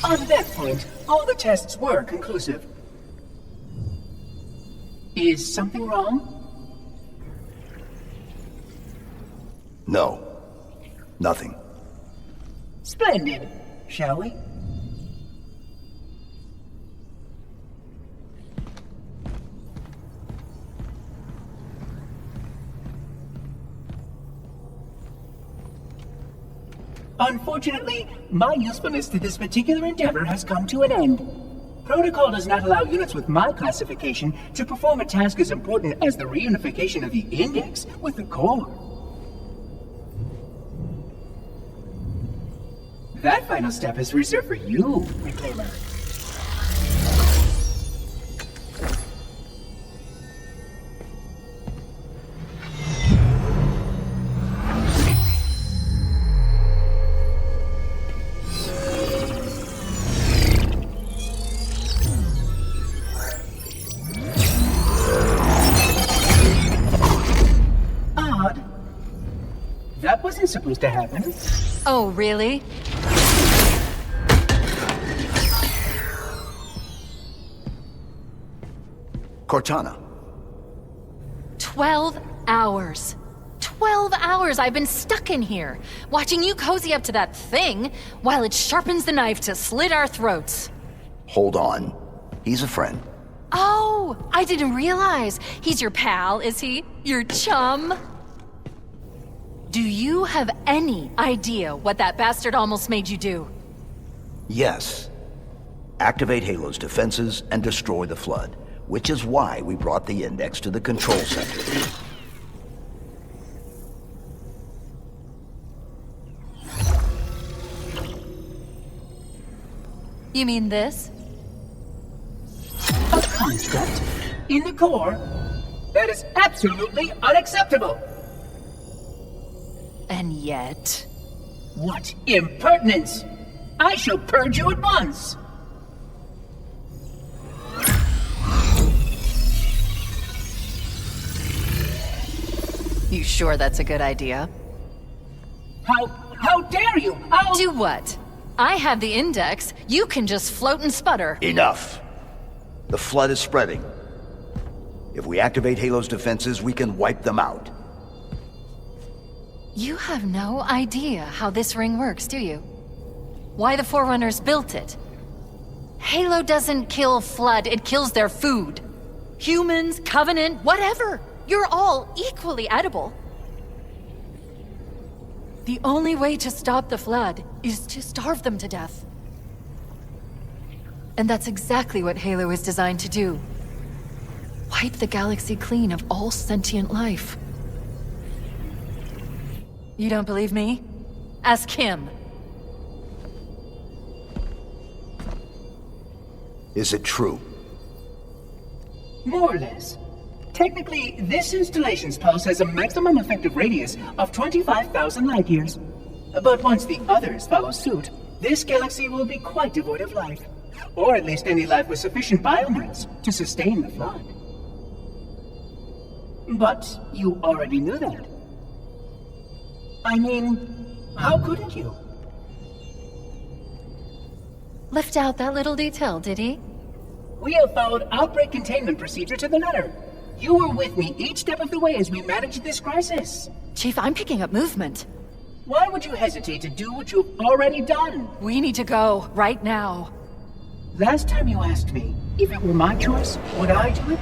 On that point, all the tests were conclusive. Is something wrong? No. Nothing. Splendid. Shall we? Unfortunately, my usefulness to this particular endeavor has come to an end. Protocol does not allow units with my classification to perform a task as important as the reunification of the index with the core. That final step is reserved for you, Reclaimer. That wasn't supposed to happen. Oh, really? Cortana. 12 hours. 12 hours I've been stuck in here, watching you cozy up to that thing while it sharpens the knife to slit our throats. Hold on. He's a friend. Oh, I didn't realize. He's your pal, is he? Your chum? Do you have any idea what that bastard almost made you do? Yes. Activate Halo's defenses and destroy the Flood, which is why we brought the index to the control center. You mean this? construct in the core that is absolutely unacceptable. And yet... What impertinence! I shall purge you at once! You sure that's a good idea? How dare you? Do what? I have the index. You can just float and sputter. Enough! The flood is spreading. If we activate Halo's defenses, we can wipe them out. You have no idea how this ring works, do you? Why the Forerunners built it? Halo doesn't kill Flood, it kills their food. Humans, Covenant, whatever. You're all equally edible. The only way to stop the Flood is to starve them to death. And that's exactly what Halo is designed to do. Wipe the galaxy clean of all sentient life. You don't believe me? Ask him. Is it true? More or less. Technically, this installation's pulse has a maximum effective radius of 25,000 light years. But once the others follow suit, this galaxy will be quite devoid of life. Or at least any life with sufficient biomass to sustain the flood. But you already knew that. I mean, how couldn't you? Left out that little detail, did he? We have followed outbreak containment procedure to the letter. You were with me each step of the way as we managed this crisis. Chief, I'm picking up movement. Why would you hesitate to do what you've already done? We need to go, right now. Last time you asked me if it were my choice, would I do it?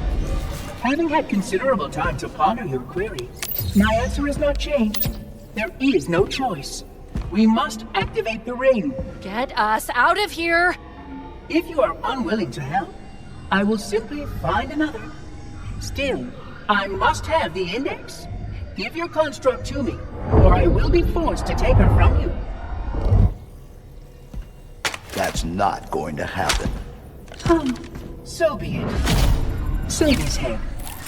Having had considerable time to ponder your query, my answer has not changed. There is no choice. We must activate the ring. Get us out of here! If you are unwilling to help, I will simply find another. Still, I must have the index. Give your construct to me, or I will be forced to take her from you. That's not going to happen. So be it. Save his head.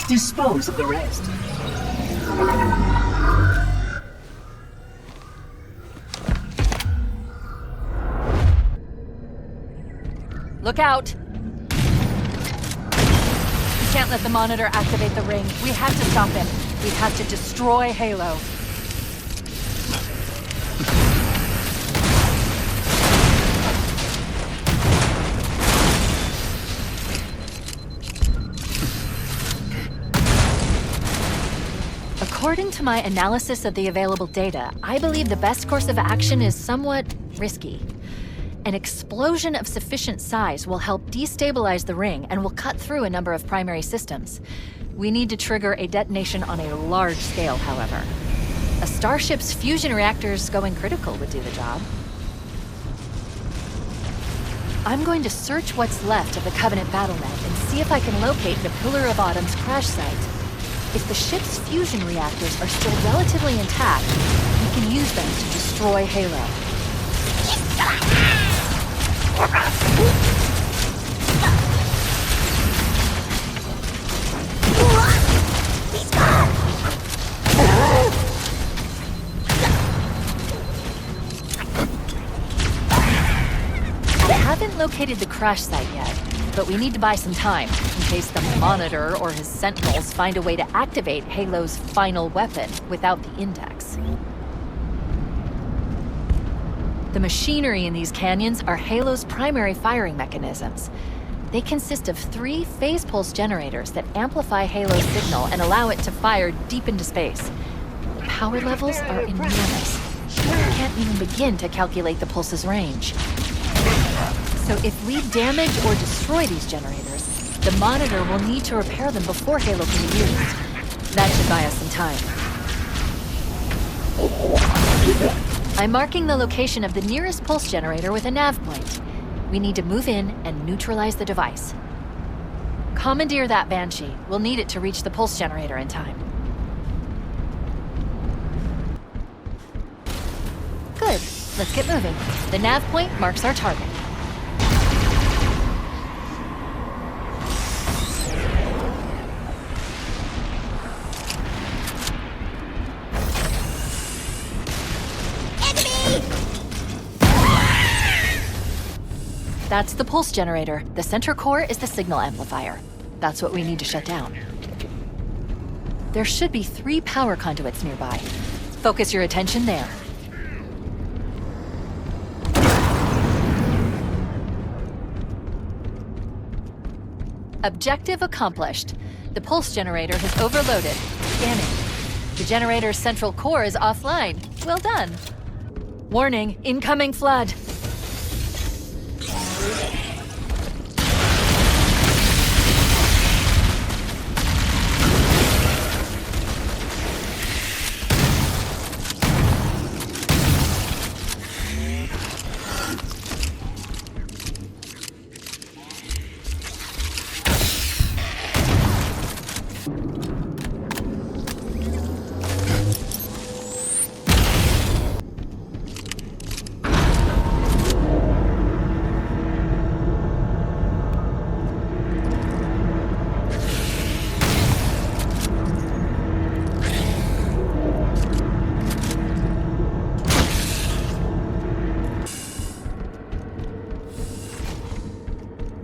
Dispose of the rest. Look out! We can't let the Monitor activate the ring. We have to stop him. We have to destroy Halo. According to my analysis of the available data, I believe the best course of action is somewhat risky. An explosion of sufficient size will help destabilize the ring and will cut through a number of primary systems. We need to trigger a detonation on a large scale, however. A starship's fusion reactors going critical would do the job. I'm going to search what's left of the Covenant BattleNet and see if I can locate the Pillar of Autumn's crash site. If the ship's fusion reactors are still relatively intact, we can use them to destroy Halo. I haven't located the crash site yet, but we need to buy some time in case the Monitor or his Sentinels find a way to activate Halo's final weapon without the index. The machinery in these canyons are Halo's primary firing mechanisms. They consist of 3 phase pulse generators that amplify Halo's signal and allow it to fire deep into space. Power levels are enormous. I can't even begin to calculate the pulse's range. So if we damage or destroy these generators, the Monitor will need to repair them before Halo can be used. That should buy us some time. I'm marking the location of the nearest pulse generator with a nav point. We need to move in and neutralize the device. Commandeer that Banshee. We'll need it to reach the pulse generator in time. Good. Let's get moving. The nav point marks our target. That's the pulse generator. The center core is the signal amplifier. That's what we need to shut down. There should be 3 power conduits nearby. Focus your attention there. Objective accomplished. The pulse generator has overloaded. Scanning. The generator's central core is offline. Well done. Warning, incoming flood.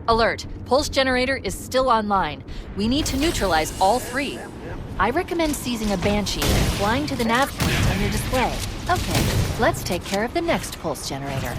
Alert. Pulse generator is still online. We need to neutralize all 3. I recommend seizing a Banshee and flying to the nav point on your display. Okay, let's take care of the next pulse generator.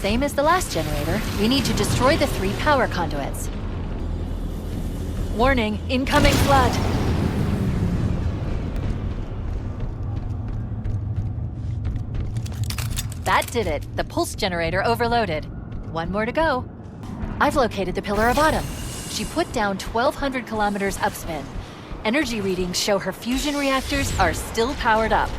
Same as the last generator, we need to destroy the 3 power conduits. Warning, incoming flood. That did it. The pulse generator overloaded. 1 more to go. I've located the Pillar of Autumn. She put down 1,200 kilometers upspin. Energy readings show her fusion reactors are still powered up.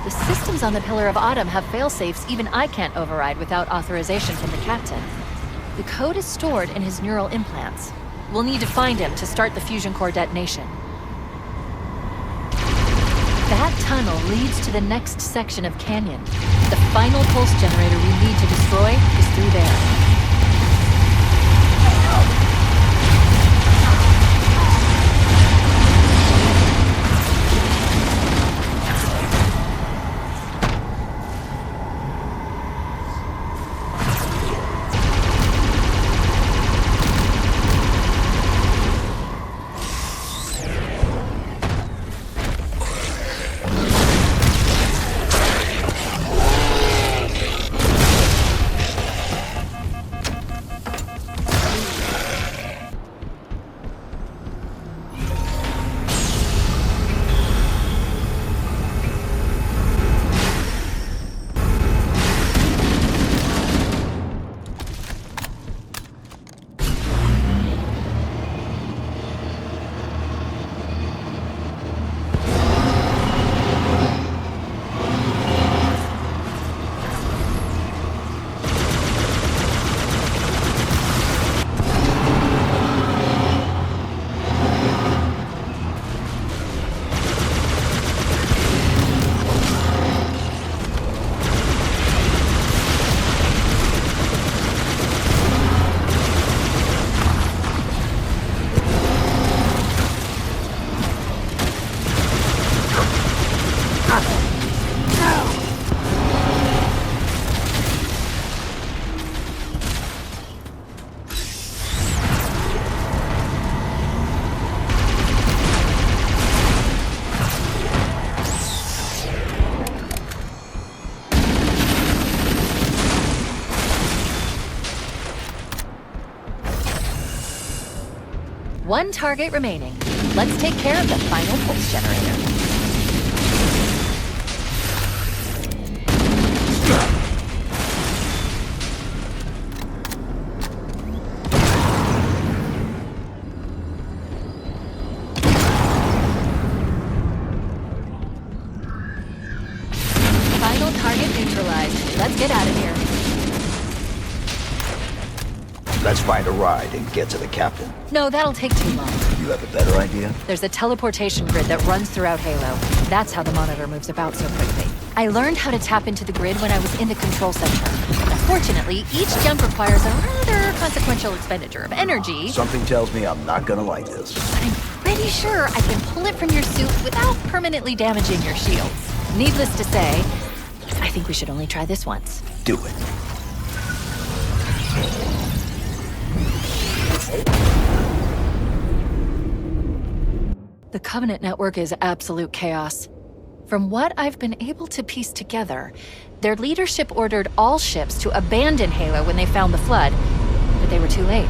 The systems on the Pillar of Autumn have failsafes even I can't override without authorization from the captain. The code is stored in his neural implants. We'll need to find him to start the fusion core detonation. That tunnel leads to the next section of canyon. The final pulse generator we need to destroy is through there. One target remaining. Let's take care of the final pulse generator. Final Target neutralized. Let's get out of here. Let's find a ride and get to the captain. No, that'll take too long. You have a better idea? There's a teleportation grid that runs throughout Halo. That's how the monitor moves about so quickly. I learned how to tap into the grid when I was in the control center. Unfortunately, each jump requires a rather consequential expenditure of energy. Something tells me I'm not gonna like this. But I'm pretty sure I can pull it from your suit without permanently damaging your shields. Needless to say, I think we should only try this once. Do it. The Covenant network is absolute chaos. From what I've been able to piece together, their leadership ordered all ships to abandon Halo when they found the Flood, but they were too late.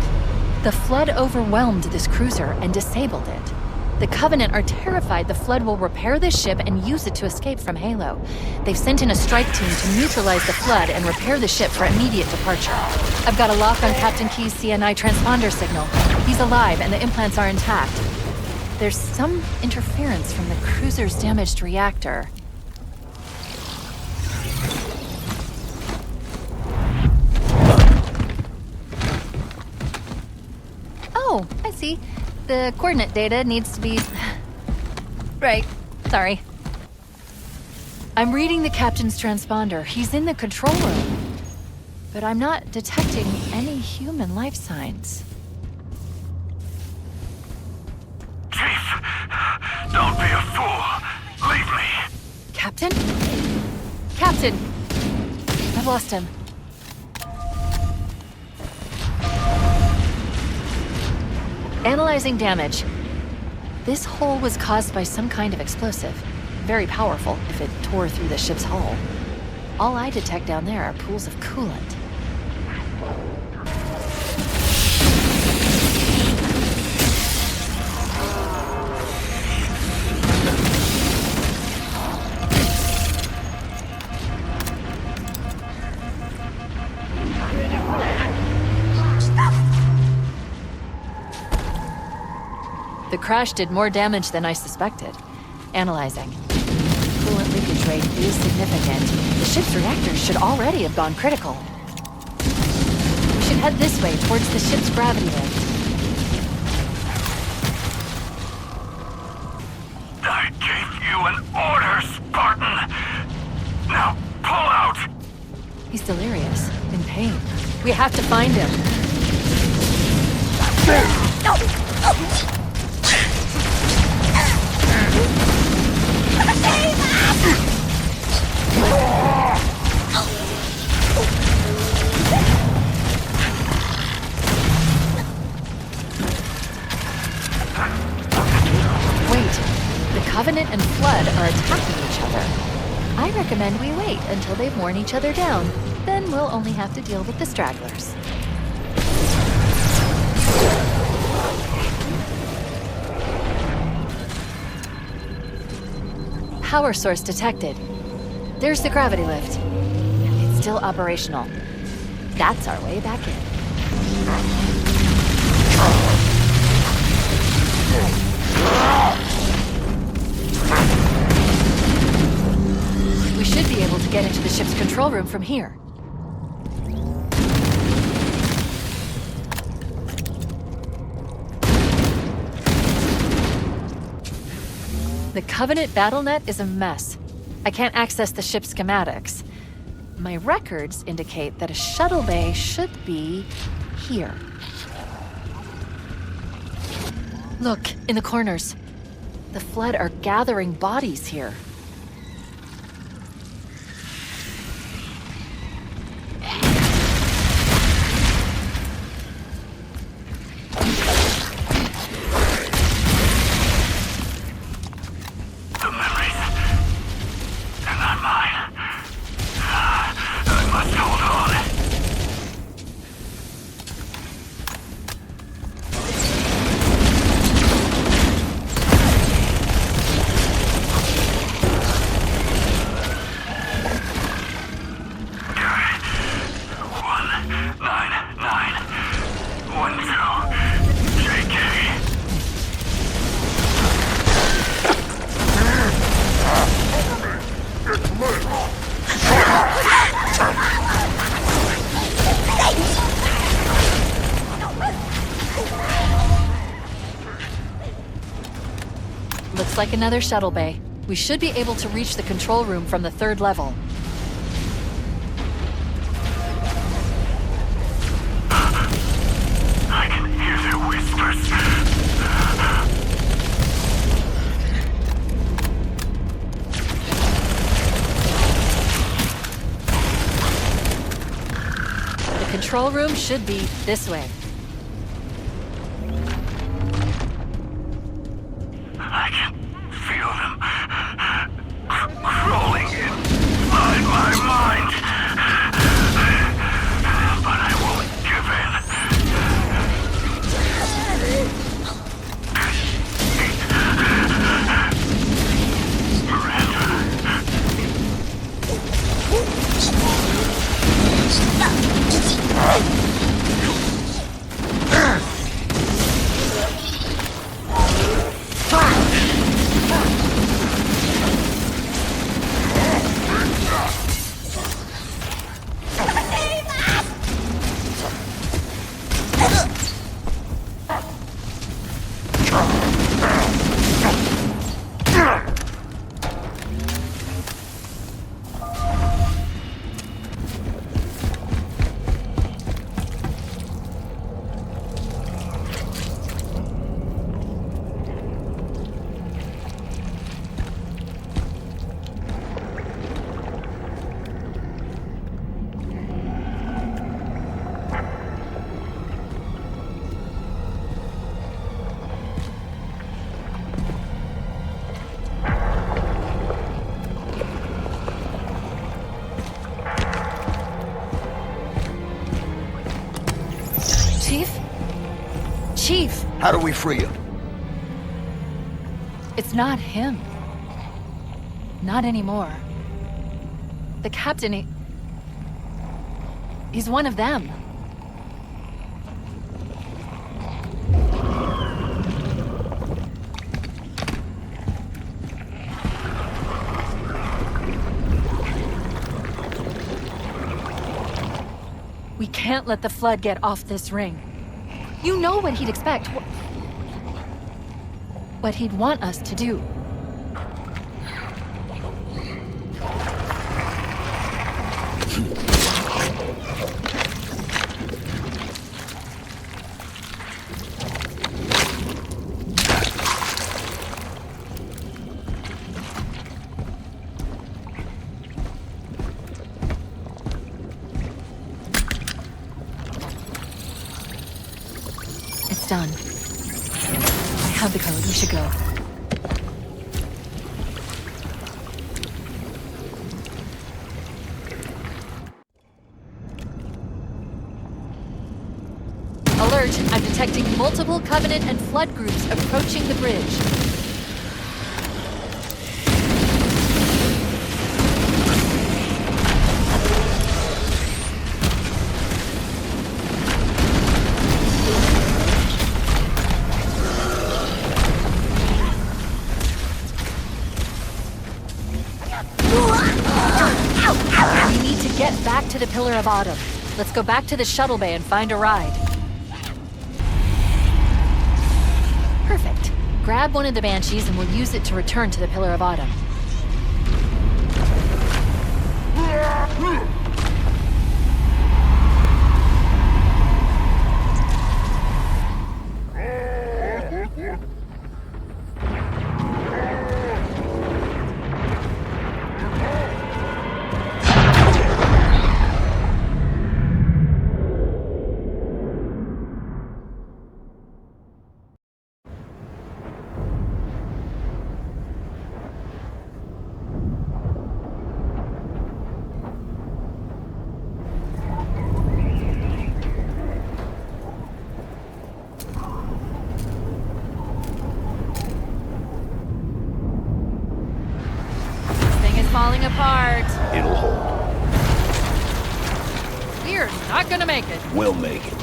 The Flood overwhelmed this cruiser and disabled it. The Covenant are terrified the Flood will repair this ship and use it to escape from Halo. They've sent in a strike team to neutralize the Flood and repair the ship for immediate departure. I've got a lock on Captain Keyes' CNI transponder signal. He's alive and the implants are intact. There's some interference from the cruiser's damaged reactor. Oh, I see. The coordinate data needs to be... Right, sorry. I'm reading the captain's transponder. He's in the control room. But I'm not detecting any human life signs. Chief, don't be a fool. Leave me. Captain? Captain! I've lost him. Analyzing damage. This hole was caused by some kind of explosive. Very powerful if it tore through the ship's hull. All I detect down there are pools of coolant. The crash did more damage than I suspected. Analyzing. Coolant leakage rate is significant. The ship's reactors should already have gone critical. We should head this way towards the ship's gravity lift. I gave you an order, Spartan. Now pull out. He's delirious, in pain. We have to find him. The Covenant and Flood are attacking each other. I recommend we wait until they've worn each other down. Then we'll only have to deal with the stragglers. Power source detected. There's the gravity lift. It's still operational. That's our way back in. We should be able to get into the ship's control room from here. The Covenant BattleNet is a mess. I can't access the ship's schematics. My records indicate that a shuttle bay should be here. Look, in the corners. The Flood are gathering bodies here. Looks like another shuttle bay. We should be able to reach the control room from the 3rd level. I can hear their whispers. The control room should be this way. I can feel them crawling inside my mind. But I won't give Chief! How do we free him? It's not him. Not anymore. The captain, he's one of them. We can't let the Flood get off this ring. You know what he'd expect. What he'd want us to do. It's done. I have the code. We should go. Alert! I'm detecting multiple Covenant and Flood groups approaching the bridge. We need to get back to the Pillar of Autumn. Let's go back to the shuttle bay and find a ride. Perfect. Grab one of the Banshees and we'll use it to return to the Pillar of Autumn. Falling apart. It'll hold. We're not gonna make it. We'll make it.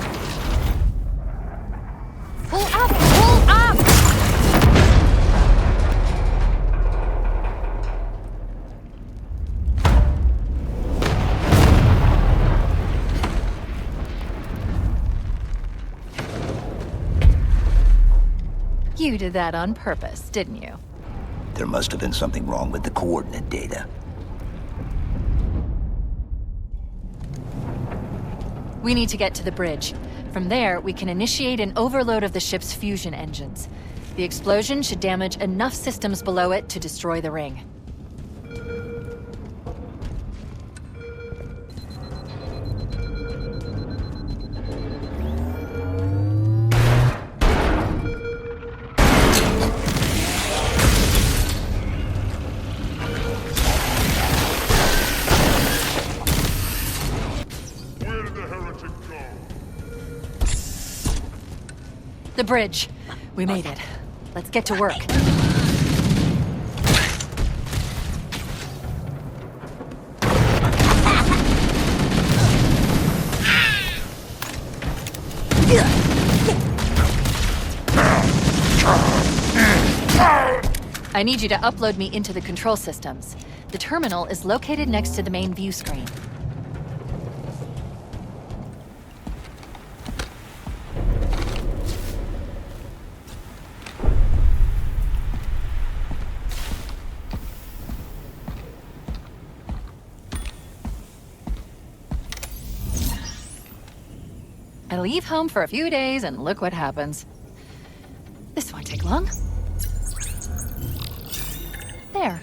Pull up! Pull up! You did that on purpose, didn't you? There must have been something wrong with the coordinate data. We need to get to the bridge. From there, we can initiate an overload of the ship's fusion engines. The explosion should damage enough systems below it to destroy the ring. The bridge. We made it. Let's get to work. I need you to upload me into the control systems. The terminal is located next to the main view screen. I leave home for a few days and look what happens. This won't take long. There.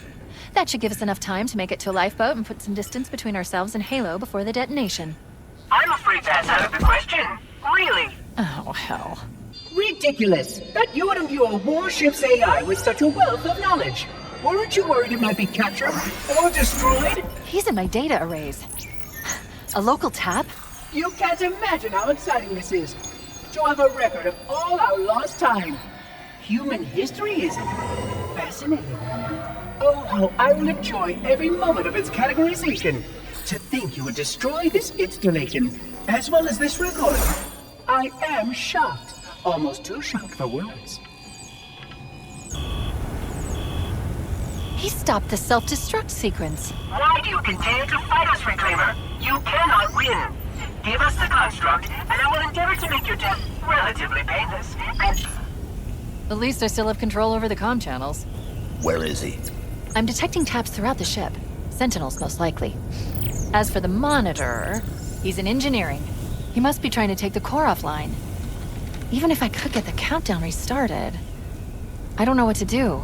That should give us enough time to make it to a lifeboat and put some distance between ourselves and Halo before the detonation. I'm afraid that's out of the question. Really? Oh, hell. Ridiculous! That you would imbue a warship's AI with such a wealth of knowledge. Weren't you worried it might be captured or destroyed? He's in my data arrays. A local tap? You can't imagine how exciting this is. To have a record of all our lost time. Human history is fascinating. Oh, how I will enjoy every moment of its categorization. To think you would destroy this installation, as well as this record. I am shocked. Almost too shocked for words. He stopped the self-destruct sequence. Why do you continue to fight us, Reclaimer? You cannot win. Give us the construct, and I will endeavor to make your death relatively painless. At least I still have control over the comm channels. Where is he? I'm detecting taps throughout the ship. Sentinels, most likely. As for the Monitor, he's in engineering. He must be trying to take the core offline. Even if I could get the countdown restarted, I don't know what to do.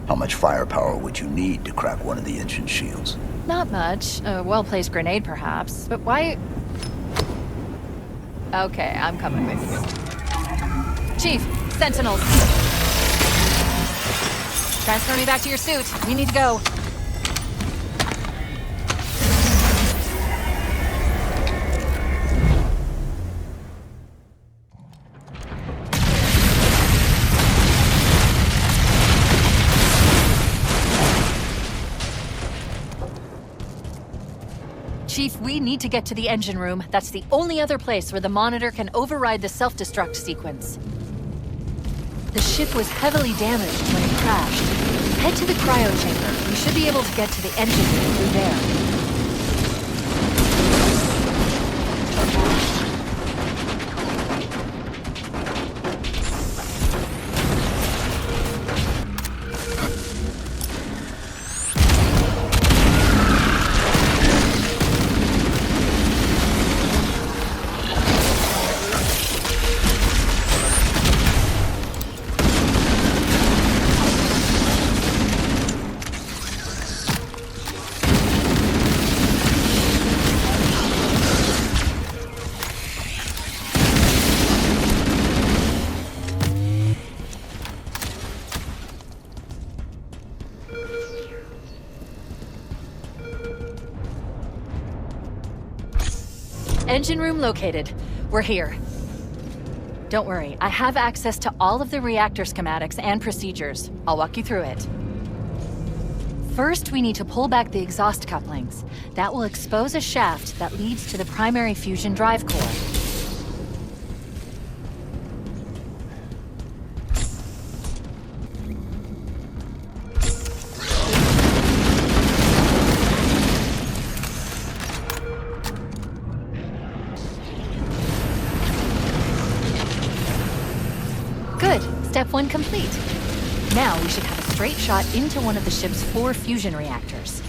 How much firepower would you need to crack one of the engine shields? Not much. A well-placed grenade, perhaps. But why... Okay, I'm coming with you. Chief, Sentinels! Transfer me back to your suit. We need to go. Chief, we need to get to the engine room. That's the only other place where the Monitor can override the self-destruct sequence. The ship was heavily damaged when it crashed. Head to the cryo chamber. You should be able to get to the engine room through there. Engine room located. We're here. Don't worry, I have access to all of the reactor schematics and procedures. I'll walk you through it. First, we need to pull back the exhaust couplings. That will expose a shaft that leads to the primary fusion drive core. Step 1 complete. Now we should have a straight shot into one of the ship's 4 fusion reactors.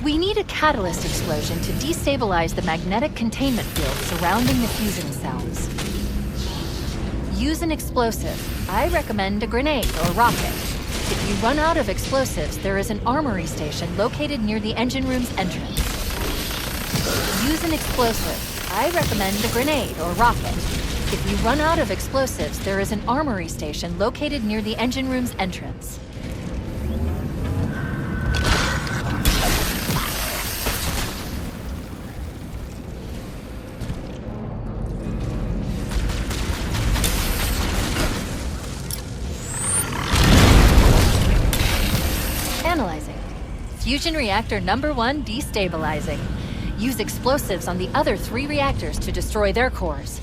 We need a catalyst explosion to destabilize the magnetic containment field surrounding the fusion cells. Use an explosive. I recommend a grenade or rocket. If you run out of explosives, there is an armory station located near the engine room's entrance. Use an explosive. I recommend a grenade or rocket. If you run out of explosives, there is an armory station located near the engine room's entrance. Analyzing. Fusion reactor number 1 destabilizing. Use explosives on the other 3 reactors to destroy their cores.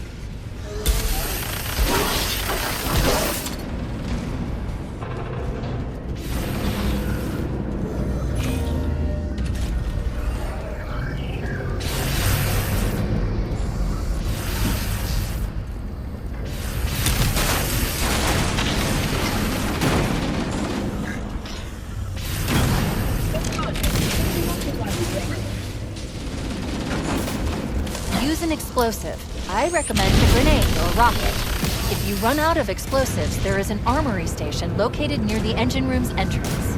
Use an explosive. I recommend a grenade or rocket. If you run out of explosives, there is an armory station located near the engine room's entrance.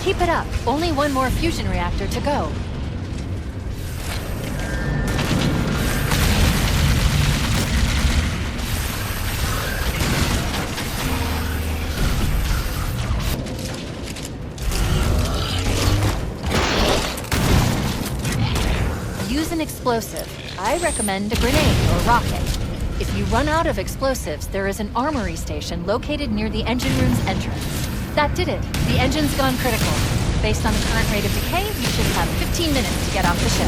Keep it up. Only one more fusion reactor to go. Use an explosive. I recommend a grenade or rocket. If you run out of explosives, there is an armory station located near the engine room's entrance. That did it. The engine's gone critical. Based on the current rate of decay, we should have 15 minutes to get off the ship.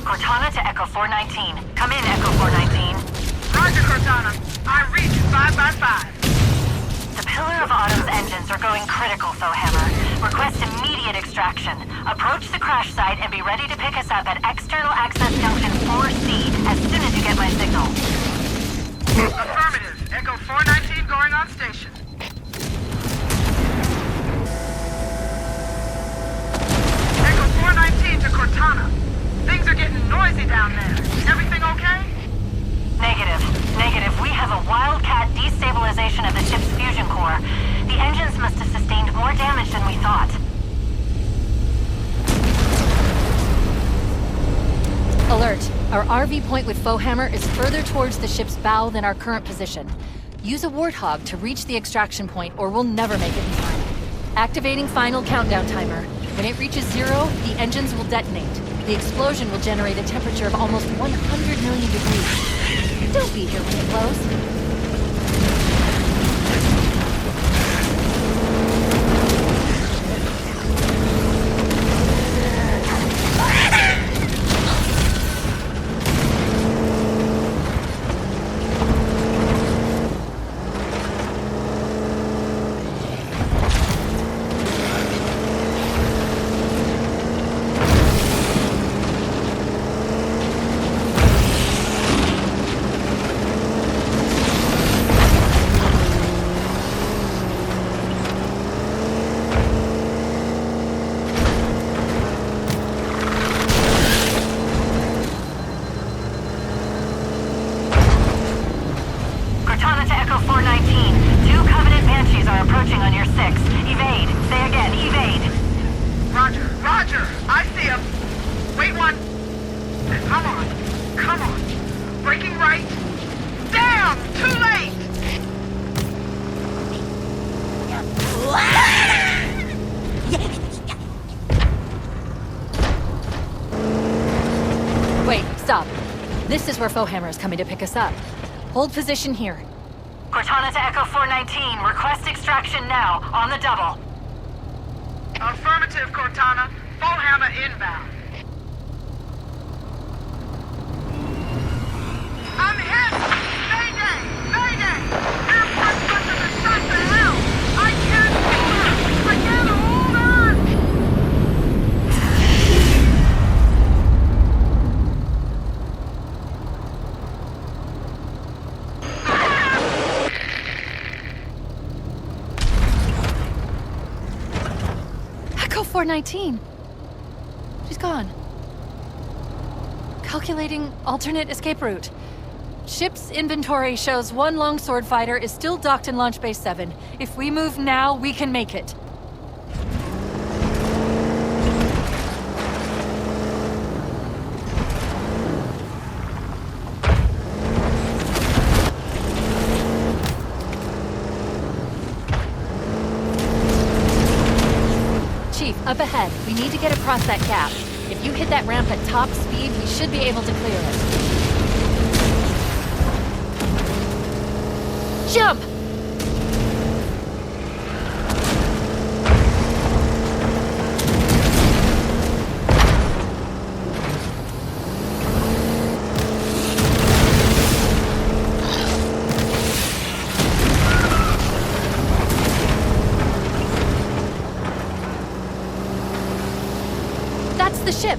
Cortana to Echo 419. Come in, Echo 419. Roger, Cortana. I reach 5 by 5. The Pillar of Autumn's engines are going critical, Fohammer. Request immediate extraction. Approach the crash site and be ready to pick us up at External Access Junction 4C as soon as you get my signal. Affirmative. Echo 419 going on station. Echo 419 to Cortana. Things are getting noisy down there. Everything okay? Negative. We have a wildcat destabilization of the ship's fusion core. The engines must have sustained more damage than we thought. Alert. Our RV point with Fohammer is further towards the ship's bow than our current position. Use a Warthog to reach the extraction point or we'll never make it in time. Activating final countdown timer. When it reaches 0, the engines will detonate. The explosion will generate a temperature of almost 100 million degrees. Don't be here when it blows. Here's where Foehammer is coming to pick us up. Hold position here. Cortana to Echo 419. Request extraction now, on the double. Affirmative, Cortana. Foehammer inbound. I'm hit! Mayday! Mayday! Air force system is shot to hell! I can't hold her! I can't hold on! Echo 419. She's gone. Calculating alternate escape route. Ship's inventory shows one longsword fighter is still docked in Launch Base 7. If we move now, we can make it. Chief, up ahead. We need to get across that gap. If you hit that ramp at top speed, we should be able to clear it. Jump! That's the ship!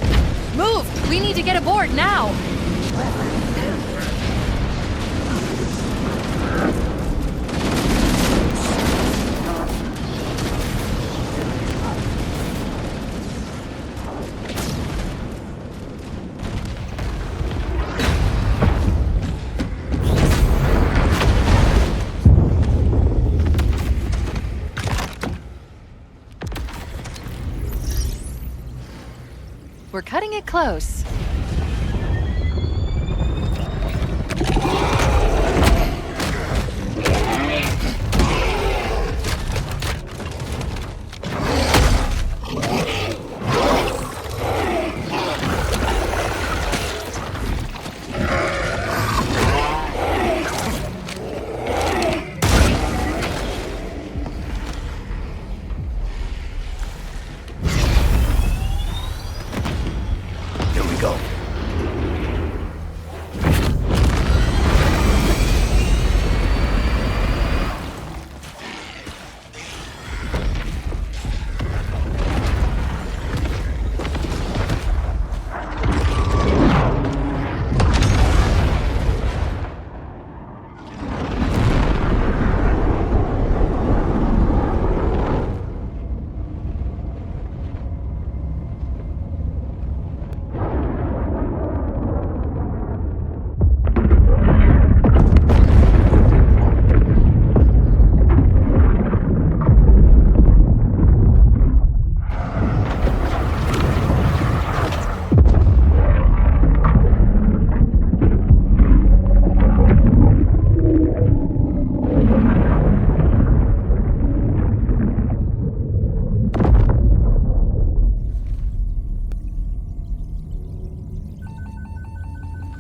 Move! We need to get aboard now! We're cutting it close.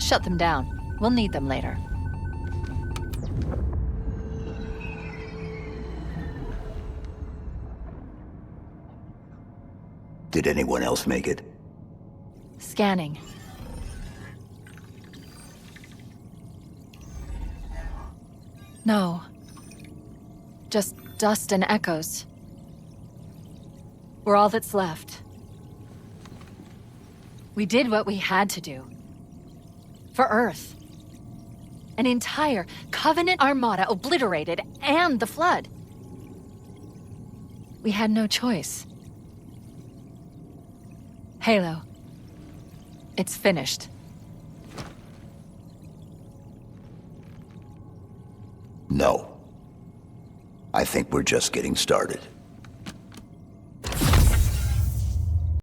Shut them down. We'll need them later. Did anyone else make it? Scanning. No. Just dust and echoes. We're all that's left. We did what we had to do. For Earth. An entire Covenant armada obliterated, and the Flood. We had no choice. Halo. It's finished. No. I think we're just getting started.